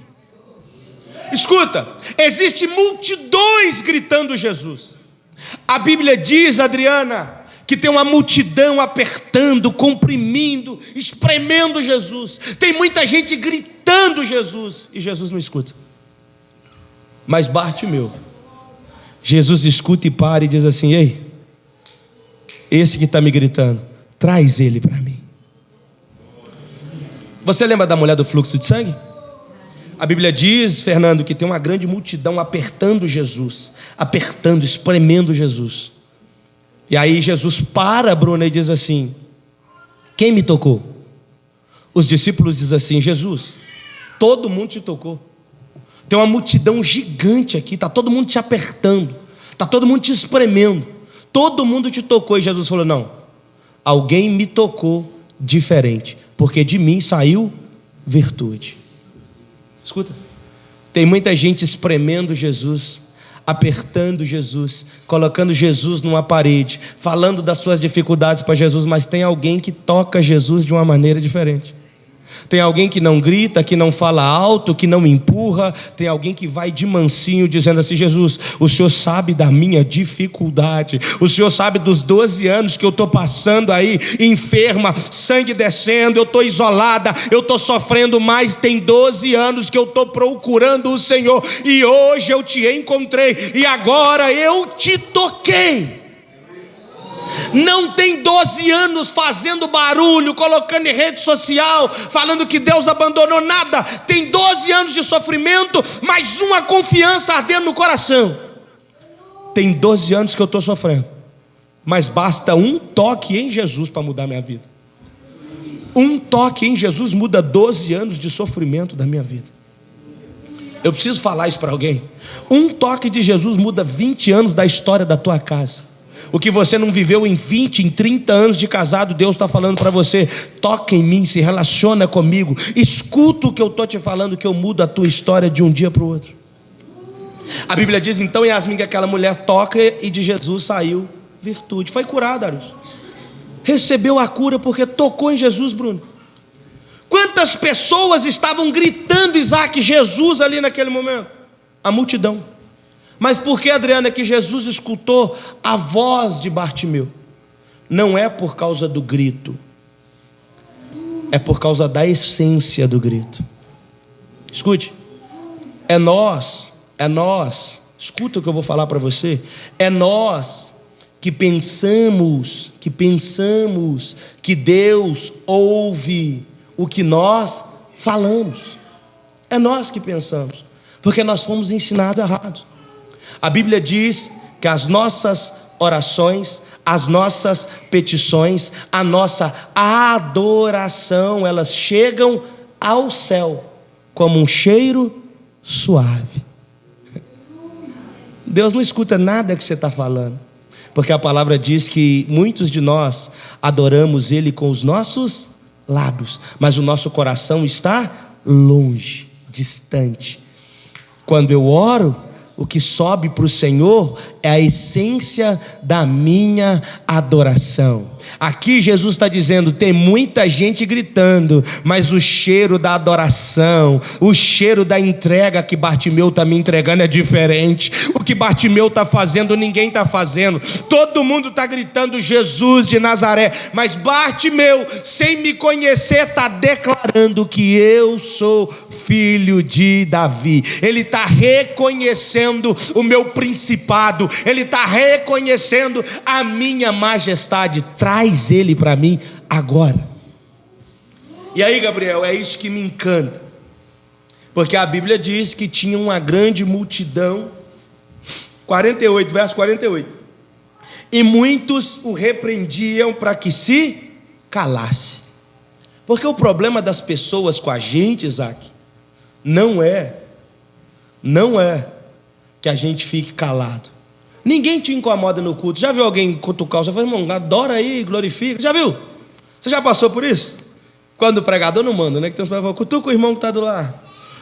Escuta, existem multidões gritando Jesus. A Bíblia diz, Adriana, que tem uma multidão apertando, comprimindo, espremendo Jesus. Tem muita gente gritando Jesus, e Jesus não escuta. Mas Bartimeu, Jesus escuta e para e diz assim: ei, esse que está me gritando, traz ele para mim. Você lembra da mulher do fluxo de sangue? A Bíblia diz, Fernando, que tem uma grande multidão apertando Jesus, apertando, espremendo Jesus. E aí Jesus para, Bruna, e diz assim: quem me tocou? Os discípulos dizem assim: Jesus, todo mundo te tocou. Tem uma multidão gigante aqui, está todo mundo te apertando, está todo mundo te espremendo, todo mundo te tocou. E Jesus falou: não, alguém me tocou diferente, porque de mim saiu virtude. Escuta, tem muita gente espremendo Jesus, apertando Jesus, colocando Jesus numa parede, falando das suas dificuldades para Jesus, mas tem alguém que toca Jesus de uma maneira diferente. Tem alguém que não grita, que não fala alto, que não empurra. Tem alguém que vai de mansinho dizendo assim: Jesus, o Senhor sabe da minha dificuldade, o Senhor sabe dos 12 anos que eu estou passando aí, enferma, sangue descendo, eu estou isolada, eu estou sofrendo, mas tem 12 anos que eu estou procurando o Senhor, e hoje eu te encontrei, e agora eu te toquei. Não tem 12 anos fazendo barulho, colocando em rede social, falando que Deus abandonou, nada. Tem 12 anos de sofrimento, mas uma confiança ardendo no coração. Tem 12 anos que eu estou sofrendo, mas basta um toque em Jesus para mudar minha vida. Um toque em Jesus muda 12 anos de sofrimento da minha vida. Eu preciso falar isso para alguém. Um toque de Jesus muda 20 anos da história da tua casa. O que você não viveu em 20, em 30 anos de casado, Deus está falando para você: toca em mim, se relaciona comigo, escuta o que eu estou te falando, que eu mudo a tua história de um dia para o outro. A Bíblia diz então, Yasmin, que aquela mulher toca e de Jesus saiu virtude. Foi curada, Arus. Recebeu a cura porque tocou em Jesus, Bruno. Quantas pessoas estavam gritando Isaac, Jesus ali naquele momento? A multidão. Mas por que, Adriana, que Jesus escutou a voz de Bartimeu? Não é por causa do grito, é por causa da essência do grito. Escute, é nós, escuta o que eu vou falar para você, é nós que pensamos que Deus ouve o que nós falamos. É nós que pensamos, porque nós fomos ensinados errado. A Bíblia diz que as nossas orações, as nossas petições, a nossa adoração, elas chegam ao céu como um cheiro suave. Deus não escuta nada que você está falando, porque a palavra diz que muitos de nós adoramos Ele com os nossos lábios, mas o nosso coração está longe, distante. Quando eu oro, o que sobe para o Senhor é a essência da minha adoração. Aqui Jesus está dizendo, tem muita gente gritando, mas o cheiro da adoração, o cheiro da entrega que Bartimeu está me entregando é diferente. O que Bartimeu está fazendo, ninguém está fazendo. Todo mundo está gritando Jesus de Nazaré, mas Bartimeu, sem me conhecer, está declarando que eu sou filho de Davi. Ele está reconhecendo o meu principado, ele está reconhecendo a minha majestade. Traz ele para mim agora. E aí, Gabriel, é isso que me encanta, porque a Bíblia diz que tinha uma grande multidão, 48, verso 48, e muitos o repreendiam para que se calasse. Porque o problema das pessoas com a gente, Isaac, não é que a gente fique calado. Ninguém te incomoda no culto. Já viu alguém cutucar? Você fala, irmão, adora aí, glorifica. Já viu? Você já passou por isso? Quando o pregador não manda, né? Que tem uns pregadores, cutuca o irmão que está do lado.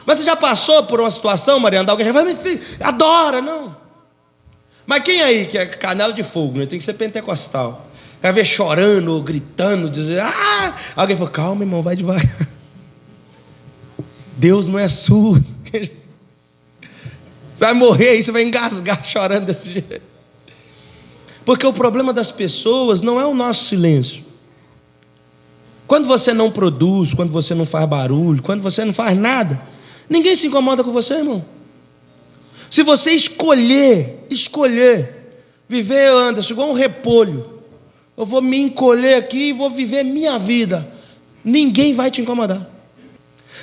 Mas você já passou por uma situação, Mariana, alguém já vai, adora, não. Mas quem aí que é canela de fogo, né? Tem que ser pentecostal. Vai ver chorando, gritando, dizer, alguém fala, calma, irmão, vai devagar. Deus não é surdo. Você vai morrer aí, você vai engasgar chorando desse jeito. Porque o problema das pessoas não é o nosso silêncio. Quando você não produz, quando você não faz barulho, quando você não faz nada, ninguém se incomoda com você, irmão. Se você escolher viver, Anderson, igual um repolho, eu vou me encolher aqui e vou viver minha vida, ninguém vai te incomodar.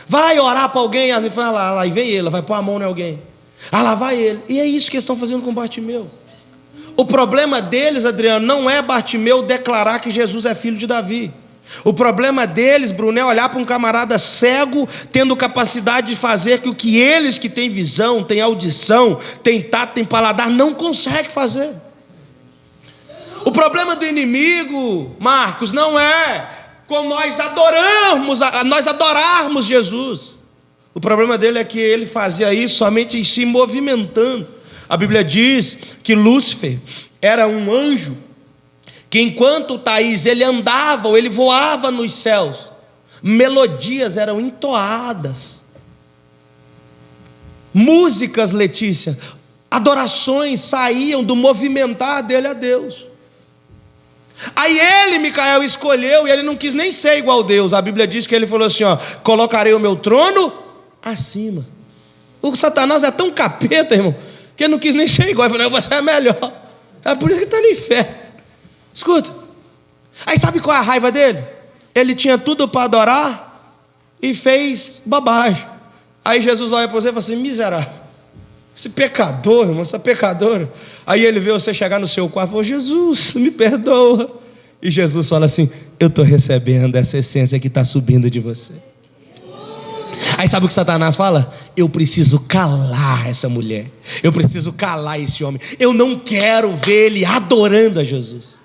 Vai orar para alguém, vai lá, e vem ele, vai pôr a mão em alguém. Lá vai ele. E é isso que eles estão fazendo com Bartimeu. O problema deles, Adriano, não é Bartimeu declarar que Jesus é filho de Davi. O problema deles, Bruno, é olhar para um camarada cego, tendo capacidade de fazer que o que eles que têm visão, têm audição, têm tato, têm paladar, não conseguem fazer. O problema do inimigo, Marcos, não é com nós adorarmos Jesus. O problema dele é que ele fazia isso somente se movimentando. A Bíblia diz que Lúcifer era um anjo que enquanto Thaís ele andava, ou ele voava nos céus, melodias eram entoadas, músicas, Letícia, adorações saíam do movimentar dele a Deus. Aí ele, Micael, escolheu, e ele não quis nem ser igual a Deus. A Bíblia diz que ele falou assim, colocarei o meu trono acima. O Satanás é tão capeta, irmão, que ele não quis nem ser igual. Ele falou, você é melhor. É por isso que está no inferno. Escuta. Aí sabe qual é a raiva dele? Ele tinha tudo para adorar e fez babagem. Aí Jesus olha para você e fala assim, miserável, esse pecador, irmão, essa pecadora. Aí ele vê você chegar no seu quarto e fala, Jesus, me perdoa. E Jesus fala assim, eu estou recebendo essa essência que está subindo de você. Aí sabe o que Satanás fala? Eu preciso calar essa mulher, eu preciso calar esse homem, eu não quero ver ele adorando a Jesus.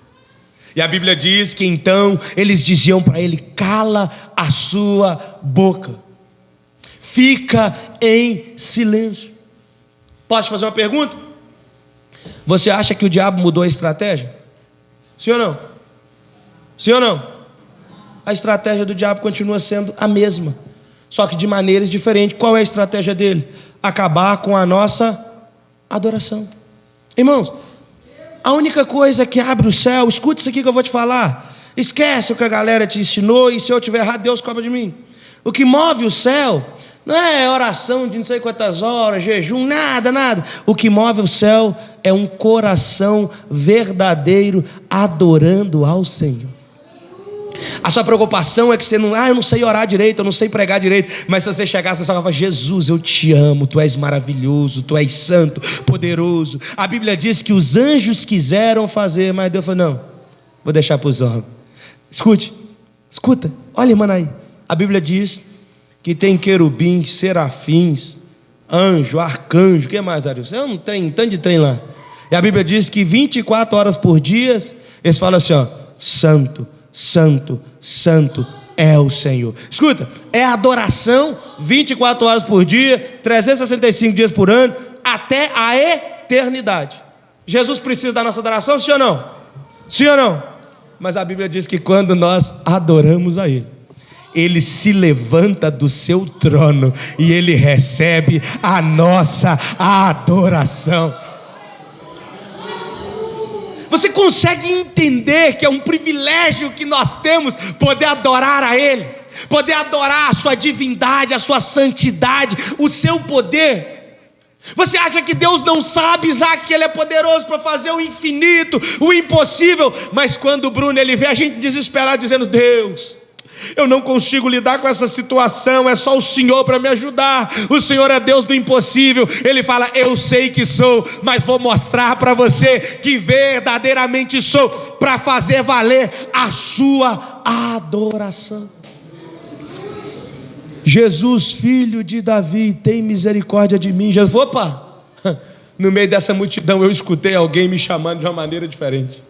E a Bíblia diz que então eles diziam para ele: cala a sua boca, fica em silêncio. Posso te fazer uma pergunta? Você acha que o diabo mudou a estratégia? Sim ou não? Sim ou não? A estratégia do diabo continua sendo a mesma, só que de maneiras diferentes. Qual é a estratégia dele? Acabar com a nossa adoração. Irmãos, a única coisa que abre o céu, escute isso aqui que eu vou te falar, esquece o que a galera te ensinou, e se eu estiver errado, Deus cobra de mim. O que move o céu não é oração de não sei quantas horas, jejum, nada. O que move o céu é um coração verdadeiro adorando ao Senhor. A sua preocupação é que você não, eu não sei orar direito, eu não sei pregar direito, mas se você chegar, você só vai falar: Jesus, eu te amo, tu és maravilhoso, tu és santo, poderoso. A Bíblia diz que os anjos quiseram fazer, mas Deus falou: não, vou deixar para os homens. Escuta, olha, irmã aí, a Bíblia diz que tem querubins, serafins, anjo, arcanjo, o que mais, Arius? É um tanto de trem lá. E a Bíblia diz que 24 horas por dia eles falam assim: ó, santo, santo, santo é o Senhor. Escuta, é adoração 24 horas por dia, 365 dias por ano, até a eternidade. Jesus precisa da nossa adoração, sim ou não? Sim ou não? Mas a Bíblia diz que quando nós adoramos a Ele, Ele se levanta do seu trono e Ele recebe a nossa adoração. Você consegue entender que é um privilégio que nós temos poder adorar a Ele, poder adorar a sua divindade, a sua santidade, o seu poder? Você acha que Deus não sabe, Isaac, que Ele é poderoso para fazer o infinito, o impossível? Mas quando o Bruno ele vê a gente desesperado dizendo: Deus, eu não consigo lidar com essa situação, é só o Senhor para me ajudar, o Senhor é Deus do impossível. Ele fala: eu sei que sou, mas vou mostrar para você que verdadeiramente sou, para fazer valer a sua adoração. Jesus, filho de Davi, tem misericórdia de mim. Jesus, opa, no meio dessa multidão eu escutei alguém me chamando de uma maneira diferente.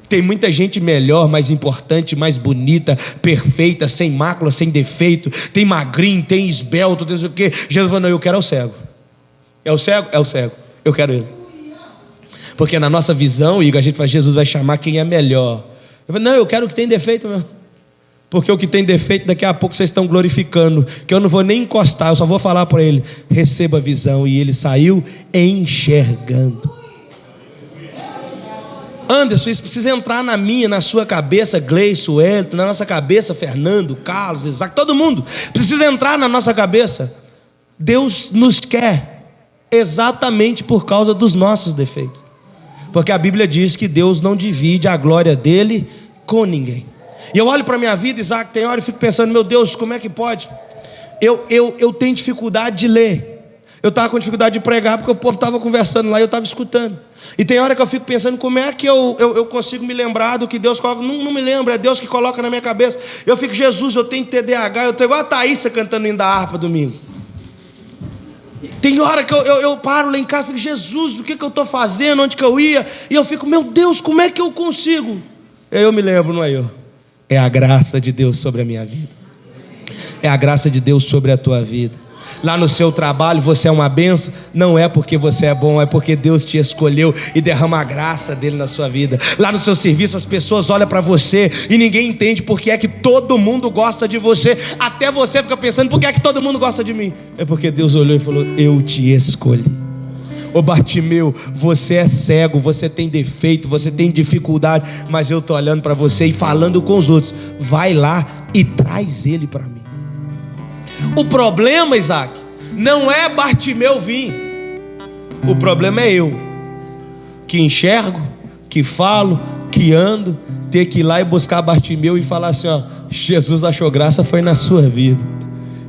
Tem muita gente melhor, mais importante, mais bonita, perfeita, sem mácula, sem defeito. Tem magrinho, tem esbelto, tem não sei o quê. Jesus falou: não, eu quero é o cego. É o cego? É o cego. Eu quero ele. Porque na nossa visão, Igor, a gente fala: Jesus vai chamar quem é melhor. Eu falei: não, eu quero o que tem defeito mesmo. Porque o que tem defeito, daqui a pouco vocês estão glorificando, que eu não vou nem encostar, eu só vou falar para ele: receba a visão. E ele saiu enxergando. Anderson, isso precisa entrar na minha, na sua cabeça, Gleison, Wellington, na nossa cabeça, Fernando, Carlos, Isaac, todo mundo precisa entrar na nossa cabeça. Deus nos quer exatamente por causa dos nossos defeitos, porque a Bíblia diz que Deus não divide a glória dele com ninguém. E eu olho para a minha vida, Isaac, tem hora e fico pensando: meu Deus, como é que pode? Eu tenho dificuldade de ler. Eu estava com dificuldade de pregar, porque o povo estava conversando lá e eu estava escutando. E tem hora que eu fico pensando: como é que eu consigo me lembrar do que Deus coloca? Não me lembro, é Deus que coloca na minha cabeça. Eu fico: Jesus, eu tenho TDAH, eu estou igual a Thaísa cantando indo da harpa domingo. Tem hora que eu paro lá em casa e fico: Jesus, o que eu estou fazendo, onde que eu ia? E eu fico: meu Deus, como é que eu consigo? E aí eu me lembro: não é eu, é a graça de Deus sobre a minha vida, é a graça de Deus sobre a tua vida. Lá no seu trabalho você é uma bênção, não é porque você é bom, é porque Deus te escolheu e derrama a graça dele na sua vida. Lá no seu serviço as pessoas olham para você e ninguém entende porque é que todo mundo gosta de você. Até você fica pensando: por que é que todo mundo gosta de mim? É porque Deus olhou e falou: eu te escolhi. Ô Bartimeu, você é cego, você tem defeito, você tem dificuldade, mas eu estou olhando para você e falando com os outros: vai lá e traz ele para mim. O problema, Isaac, não é Bartimeu vir. O problema é eu, que enxergo, que falo, que ando, ter que ir lá e buscar Bartimeu e falar assim: ó, Jesus achou graça, foi na sua vida.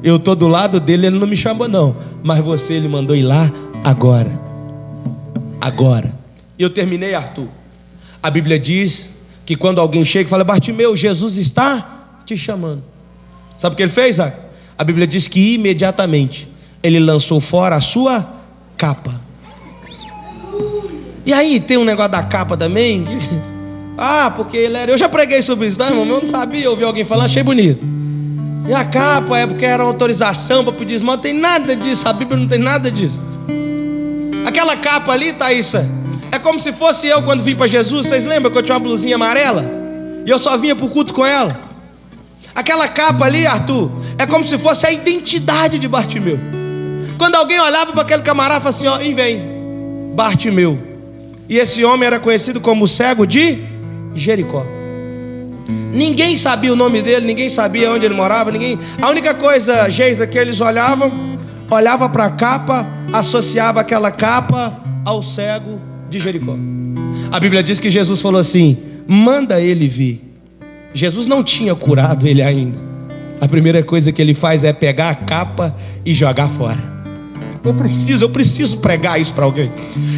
Eu estou do lado dele, ele não me chamou não, mas você, ele mandou ir lá agora. E eu terminei, Arthur. A Bíblia diz que quando alguém chega e fala: Bartimeu, Jesus está te chamando. Sabe o que ele fez, Isaac? A Bíblia diz que imediatamente ele lançou fora a sua capa. E aí tem um negócio da capa também. Porque ele era... Eu já preguei sobre isso, tá, irmão? Eu não sabia, eu ouvi alguém falar, achei bonito. E a capa é porque era uma autorização para pedir esmola. Não tem nada disso, a Bíblia não tem nada disso. Aquela capa ali, Thaísa, é como se fosse eu quando vim para Jesus. Vocês lembram que eu tinha uma blusinha amarela? E eu só vinha para o culto com ela. Aquela capa ali, Arthur, é como se fosse a identidade de Bartimeu. Quando alguém olhava para aquele camarada, falava assim, ó, e vem, Bartimeu. E esse homem era conhecido como o cego de Jericó. Ninguém sabia o nome dele, ninguém sabia onde ele morava, ninguém. A única coisa, Geisa, que eles olhava para a capa, associava aquela capa ao cego de Jericó. A Bíblia diz que Jesus falou assim: manda ele vir. Jesus não tinha curado ele ainda. A primeira coisa que ele faz é pegar a capa e jogar fora. Eu preciso pregar isso para alguém.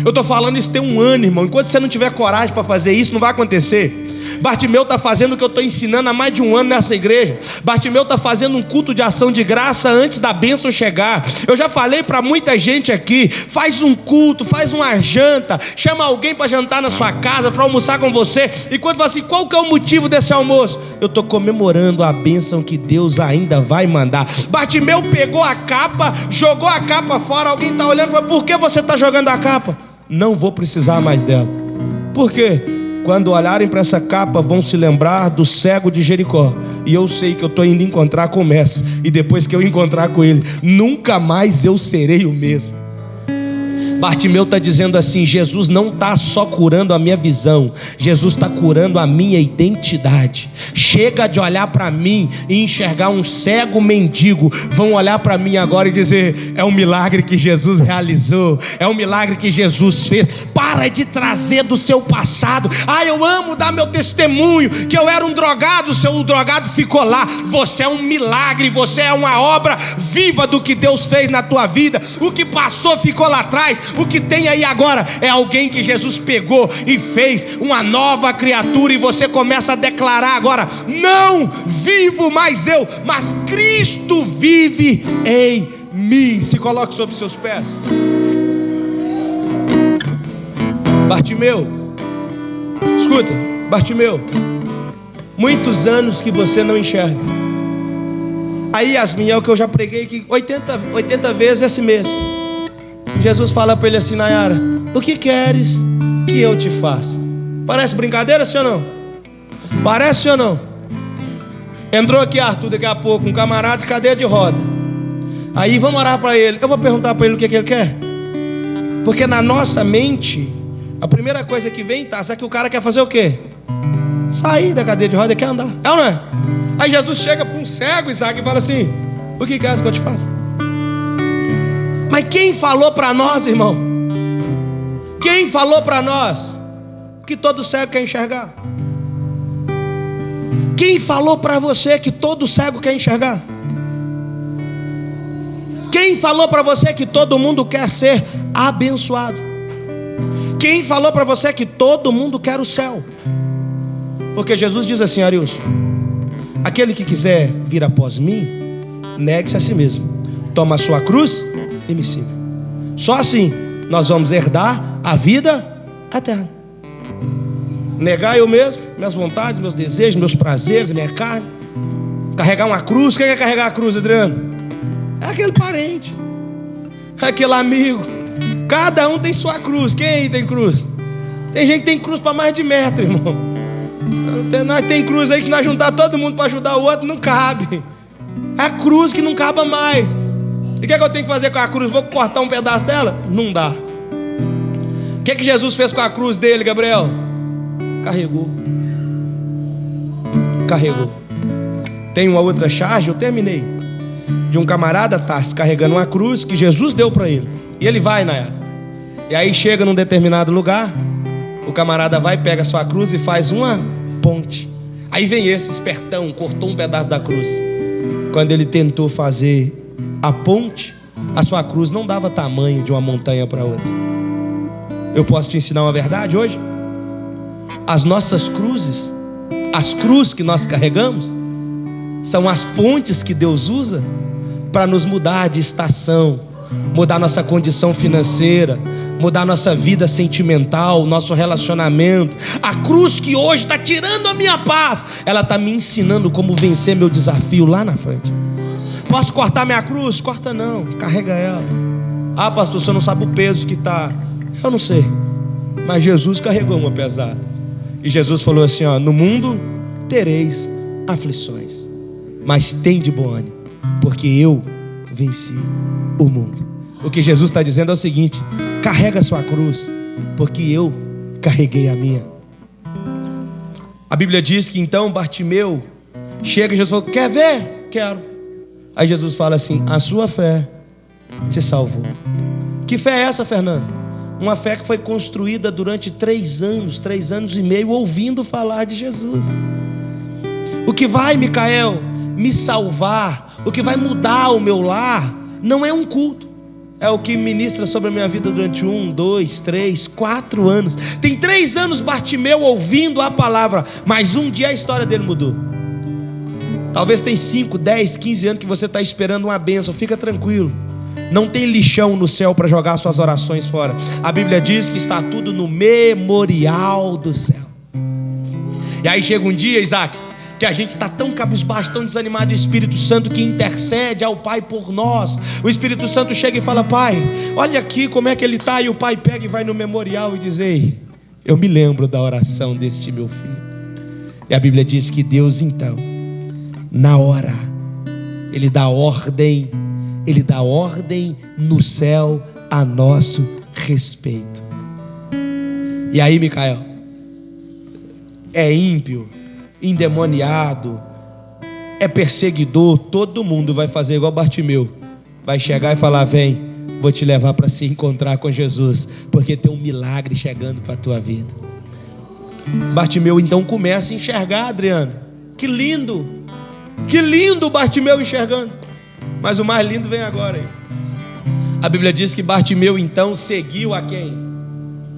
Eu estou falando isso tem um ano, irmão. Enquanto você não tiver coragem para fazer isso, não vai acontecer. Bartimeu está fazendo o que eu estou ensinando há mais de um ano nessa igreja. Bartimeu está fazendo um culto de ação de graça antes da bênção chegar. Eu já falei para muita gente aqui: faz um culto, faz uma janta, chama alguém para jantar na sua casa, para almoçar com você. E quando fala assim, qual que é o motivo desse almoço? Eu estou comemorando a bênção que Deus ainda vai mandar. Bartimeu pegou a capa, jogou a capa fora. Alguém está olhando para, por que você está jogando a capa? Não vou precisar mais dela. Por quê? Quando olharem para essa capa, vão se lembrar do cego de Jericó. E eu sei que eu estou indo encontrar com o mestre. E depois que eu encontrar com ele, nunca mais eu serei o mesmo. Bartimeu está dizendo assim: Jesus não está só curando a minha visão, Jesus está curando a minha identidade. Chega de olhar para mim e enxergar um cego mendigo. Vão olhar para mim agora e dizer: é um milagre que Jesus realizou, é um milagre que Jesus fez. Para de trazer do seu passado. Eu amo dar meu testemunho, que eu era um drogado, o drogado ficou lá. Você é um milagre, você é uma obra viva do que Deus fez na tua vida. O que passou ficou lá atrás. O que tem aí agora é alguém que Jesus pegou e fez uma nova criatura. E você começa a declarar agora: não vivo mais eu, mas Cristo vive em mim. Se coloque sobre seus pés. Bartimeu, escuta, Bartimeu, muitos anos que você não enxerga. Aí, Yasmin, é o que eu já preguei aqui 80 vezes esse mês. Jesus fala para ele assim: Nayara, o que queres que eu te faça? Parece brincadeira, sim ou não? Parece ou não? Entrou aqui, Arthur, daqui a pouco, um camarada de cadeira de roda. Aí vamos orar para ele. Eu vou perguntar para ele o que ele quer. Porque na nossa mente, a primeira coisa que vem, é que o cara quer fazer o quê? Sair da cadeira de roda e quer andar. É ou não é? Aí Jesus chega para um cego, Isaac, e fala assim: o que queres que eu te faça? Mas quem falou para nós, irmão? Quem falou para nós que todo cego quer enxergar? Quem falou para você que todo cego quer enxergar? Quem falou para você que todo mundo quer ser abençoado? Quem falou para você que todo mundo quer o céu? Porque Jesus diz assim, Arius: aquele que quiser vir após mim, negue-se a si mesmo, toma a sua cruz e me siga. Só assim nós vamos herdar a vida eterna. Negar eu mesmo, minhas vontades, meus desejos, meus prazeres, minha carne. Carregar uma cruz. Quem quer carregar a cruz, Adriano? É aquele parente, é aquele amigo. Cada um tem sua cruz. Quem aí tem cruz? Tem gente que tem cruz para mais de metro, irmão. Nós tem cruz aí que se nós juntar todo mundo para ajudar o outro, não cabe. É a cruz que não cabe mais. E o que é que eu tenho que fazer com a cruz? Vou cortar um pedaço dela? Não dá. O que é que Jesus fez com a cruz dele, Gabriel? Carregou. Tem uma outra charge, eu terminei, de um camarada Tarso carregando uma cruz que Jesus deu para ele. E ele vai, Nayara. E aí chega num determinado lugar, o camarada vai, pega a sua cruz e faz uma ponte. Aí vem esse espertão, cortou um pedaço da cruz. Quando ele tentou fazer a ponte, a sua cruz não dava tamanho de uma montanha para outra. Eu posso te ensinar uma verdade hoje? As nossas cruzes, as cruzes que nós carregamos, são as pontes que Deus usa para nos mudar de estação, mudar nossa condição financeira, mudar nossa vida sentimental, nosso relacionamento. A cruz que hoje está tirando a minha paz, ela está me ensinando como vencer meu desafio lá na frente. Posso cortar minha cruz? Corta não, carrega ela. Ah, pastor, você não sabe o peso que está. Eu não sei, mas Jesus carregou uma pesada. E Jesus falou assim, ó: no mundo tereis aflições, mas tem de bom ânimo, porque eu venci o mundo. O que Jesus está dizendo é o seguinte: carrega a sua cruz, porque eu carreguei a minha. A Bíblia diz que então Bartimeu chega e Jesus falou: quer ver? Quero. Aí Jesus fala assim: a sua fé te salvou. Que fé é essa, Fernando? Uma fé que foi construída durante 3 anos e meio, ouvindo falar de Jesus. O que vai, Micael, me salvar, o que vai mudar o meu lar, não é um culto. É o que ministra sobre a minha vida durante 1, 2, 3, 4 anos. Tem 3 anos Bartimeu ouvindo a palavra, mas um dia a história dele mudou. Talvez tem 5, 10, 15 anos que você está esperando uma bênção. Fica tranquilo, não tem lixão no céu para jogar suas orações fora. A Bíblia diz que está tudo no memorial do céu. E aí chega um dia, Isaac, que a gente está tão cabisbaixo, tão desanimado, e o Espírito Santo que intercede ao Pai por nós. O Espírito Santo chega e fala: Pai, olha aqui como é que ele está. E o Pai pega e vai no memorial e diz: ei, eu me lembro da oração deste meu filho. E a Bíblia diz que Deus então, na hora, Ele dá ordem no céu a nosso respeito. E aí, Micael, é ímpio, endemoniado, é perseguidor, todo mundo vai fazer igual Bartimeu, vai chegar e falar: vem, vou te levar para se encontrar com Jesus, porque tem um milagre chegando para a tua vida. Bartimeu então começa a enxergar, Adriano. Que lindo Bartimeu enxergando. Mas o mais lindo vem agora aí. A Bíblia diz que Bartimeu então seguiu a quem?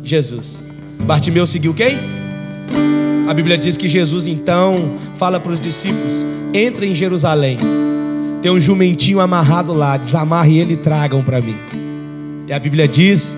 Jesus. Bartimeu seguiu quem? A Bíblia diz que Jesus então fala para os discípulos: entrem em Jerusalém, tem um jumentinho amarrado lá, desamarre ele e tragam para mim. E a Bíblia diz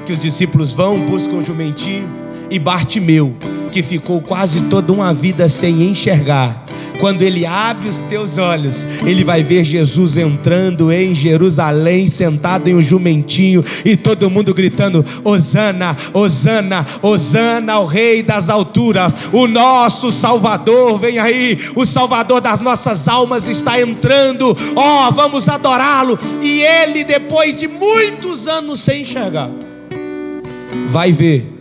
que os discípulos vão, buscam o jumentinho, e Bartimeu, que ficou quase toda uma vida sem enxergar, quando ele abre os teus olhos, ele vai ver Jesus entrando em Jerusalém, sentado em um jumentinho, e todo mundo gritando: Hosana, Hosana, Hosana ao Rei das alturas. O nosso Salvador vem aí, o Salvador das nossas almas está entrando. Ó, vamos adorá-lo. E ele, depois de muitos anos sem enxergar, vai ver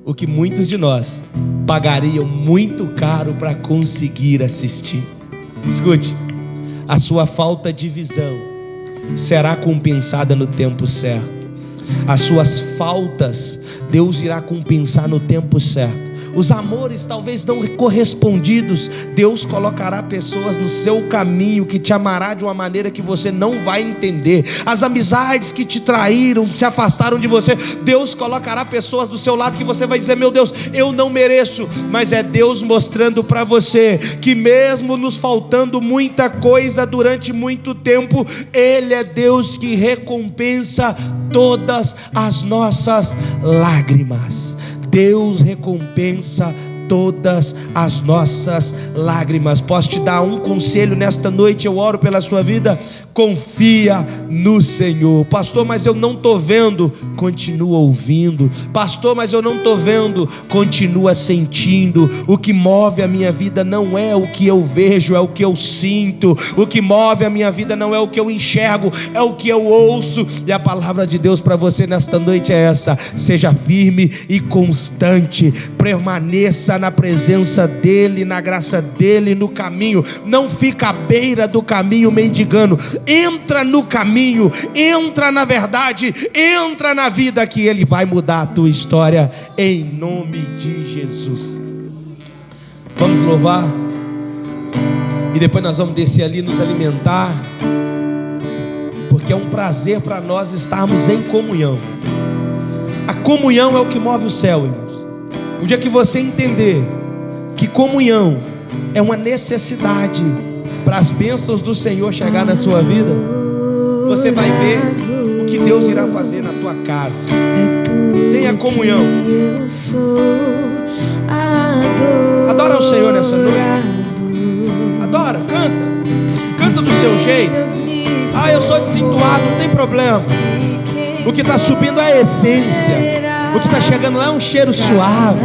o que muitos de nós pagariam muito caro para conseguir assistir. Escute, a sua falta de visão será compensada no tempo certo. As suas faltas, Deus irá compensar no tempo certo. Os amores talvez não correspondidos, Deus colocará pessoas no seu caminho que te amará de uma maneira que você não vai entender. As amizades que te traíram, se afastaram de você, Deus colocará pessoas do seu lado que você vai dizer: meu Deus, eu não mereço. Mas é Deus mostrando para você que mesmo nos faltando muita coisa durante muito tempo, Ele é Deus que recompensa todas as nossas lágrimas. Deus recompensa todas as nossas lágrimas. Posso te dar um conselho nesta noite? Eu oro pela sua vida. Confia no Senhor. Pastor, mas eu não estou vendo. Continua ouvindo. Pastor, mas eu não estou vendo. Continua sentindo. O que move a minha vida não é o que eu vejo, é o que eu sinto. O que move a minha vida não é o que eu enxergo, é o que eu ouço. E a palavra de Deus para você nesta noite é essa: seja firme e constante, permaneça na presença dEle, na graça dEle, no caminho. Não fica à beira do caminho mendigando. Entra no caminho, entra na verdade, entra na vida, que Ele vai mudar a tua história em nome de Jesus. Vamos louvar, e depois nós vamos descer ali nos alimentar, porque é um prazer para nós estarmos em comunhão. A comunhão é o que move o céu, irmãos. O dia que você entender que comunhão é uma necessidade para as bênçãos do Senhor chegar na sua vida, você vai ver o que Deus irá fazer na tua casa. Tenha comunhão. Adora o Senhor nessa noite. Adora, canta. Canta do seu jeito. Eu sou desentoado, não tem problema. O que está subindo é a essência. O que está chegando lá é um cheiro suave.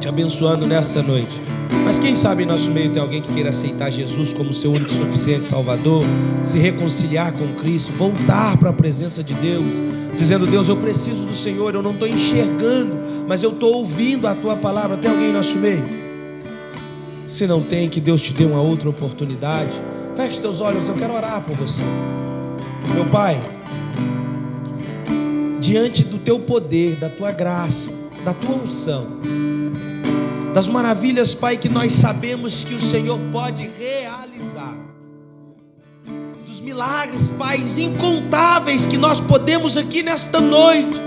Abençoando nesta noite. Mas quem sabe em nosso meio tem alguém que queira aceitar Jesus como seu único e suficiente Salvador, se reconciliar com Cristo, voltar para a presença de Deus, dizendo: Deus, eu preciso do Senhor, eu não estou enxergando, mas eu estou ouvindo a Tua palavra. Tem alguém em nosso meio? Se não tem, que Deus te dê uma outra oportunidade. Feche teus olhos, eu quero orar por você. Meu Pai, diante do Teu poder, da Tua graça, da Tua unção, das maravilhas, Pai, que nós sabemos que o Senhor pode realizar, dos milagres, Pai, incontáveis que nós podemos aqui nesta noite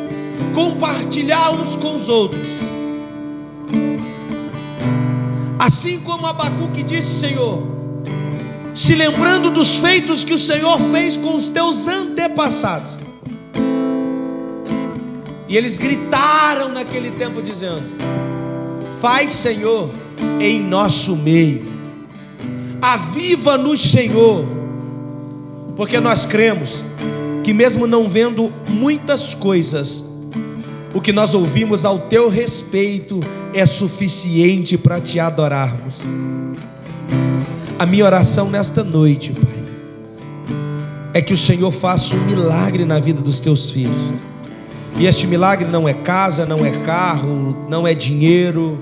compartilhar uns com os outros. Assim como Abacuque disse, Senhor, se lembrando dos feitos que o Senhor fez com os teus antepassados, e eles gritaram naquele tempo dizendo: faz, Senhor, em nosso meio, aviva-nos, Senhor, porque nós cremos que mesmo não vendo muitas coisas, o que nós ouvimos ao Teu respeito é suficiente para Te adorarmos. A minha oração nesta noite, Pai, é que o Senhor faça um milagre na vida dos Teus filhos. E este milagre não é casa, não é carro, não é dinheiro.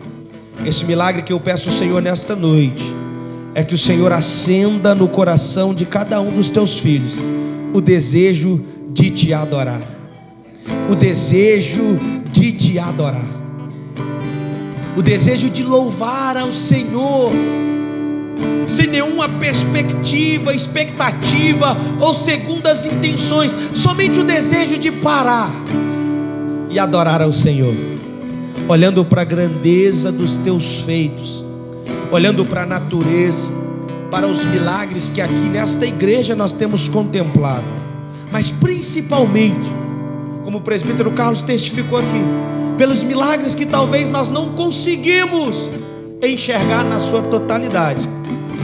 Esse milagre que eu peço ao Senhor nesta noite é que o Senhor acenda no coração de cada um dos Teus filhos o desejo de Te adorar. O desejo de Te adorar. O desejo de louvar ao Senhor, sem nenhuma perspectiva, expectativa ou segundas intenções, somente o desejo de parar e adorar ao Senhor, olhando para a grandeza dos Teus feitos, olhando para a natureza, para os milagres que aqui nesta igreja nós temos contemplado, mas principalmente, como o presbítero Carlos testificou aqui, pelos milagres que talvez nós não conseguimos enxergar na sua totalidade,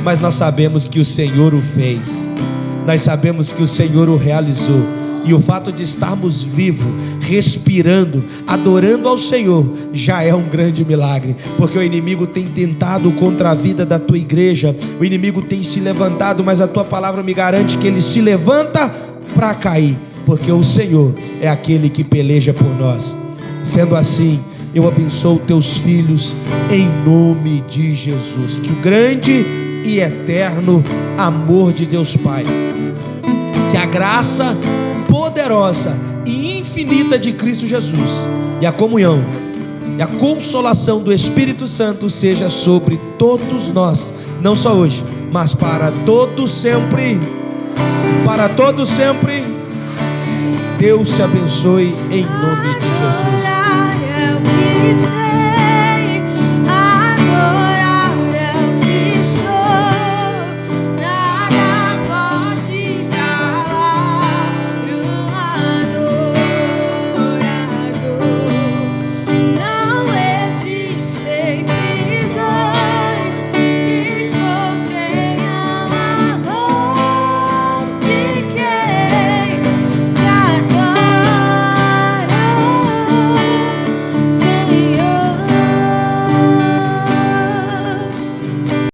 mas nós sabemos que o Senhor o fez, nós sabemos que o Senhor o realizou, E o fato de estarmos vivos, respirando, adorando ao Senhor, já é um grande milagre. Porque o inimigo tem tentado contra a vida da tua igreja, o inimigo tem se levantado, mas a tua palavra me garante que ele se levanta para cair, porque o Senhor é aquele que peleja por nós. Sendo assim, eu abençoo teus filhos em nome de Jesus. Que o grande e eterno amor de Deus Pai, que a graça poderosa e infinita de Cristo Jesus e a comunhão e a consolação do Espírito Santo seja sobre todos nós, não só hoje, mas para todos sempre. Para todos sempre. Deus te abençoe em nome de Jesus.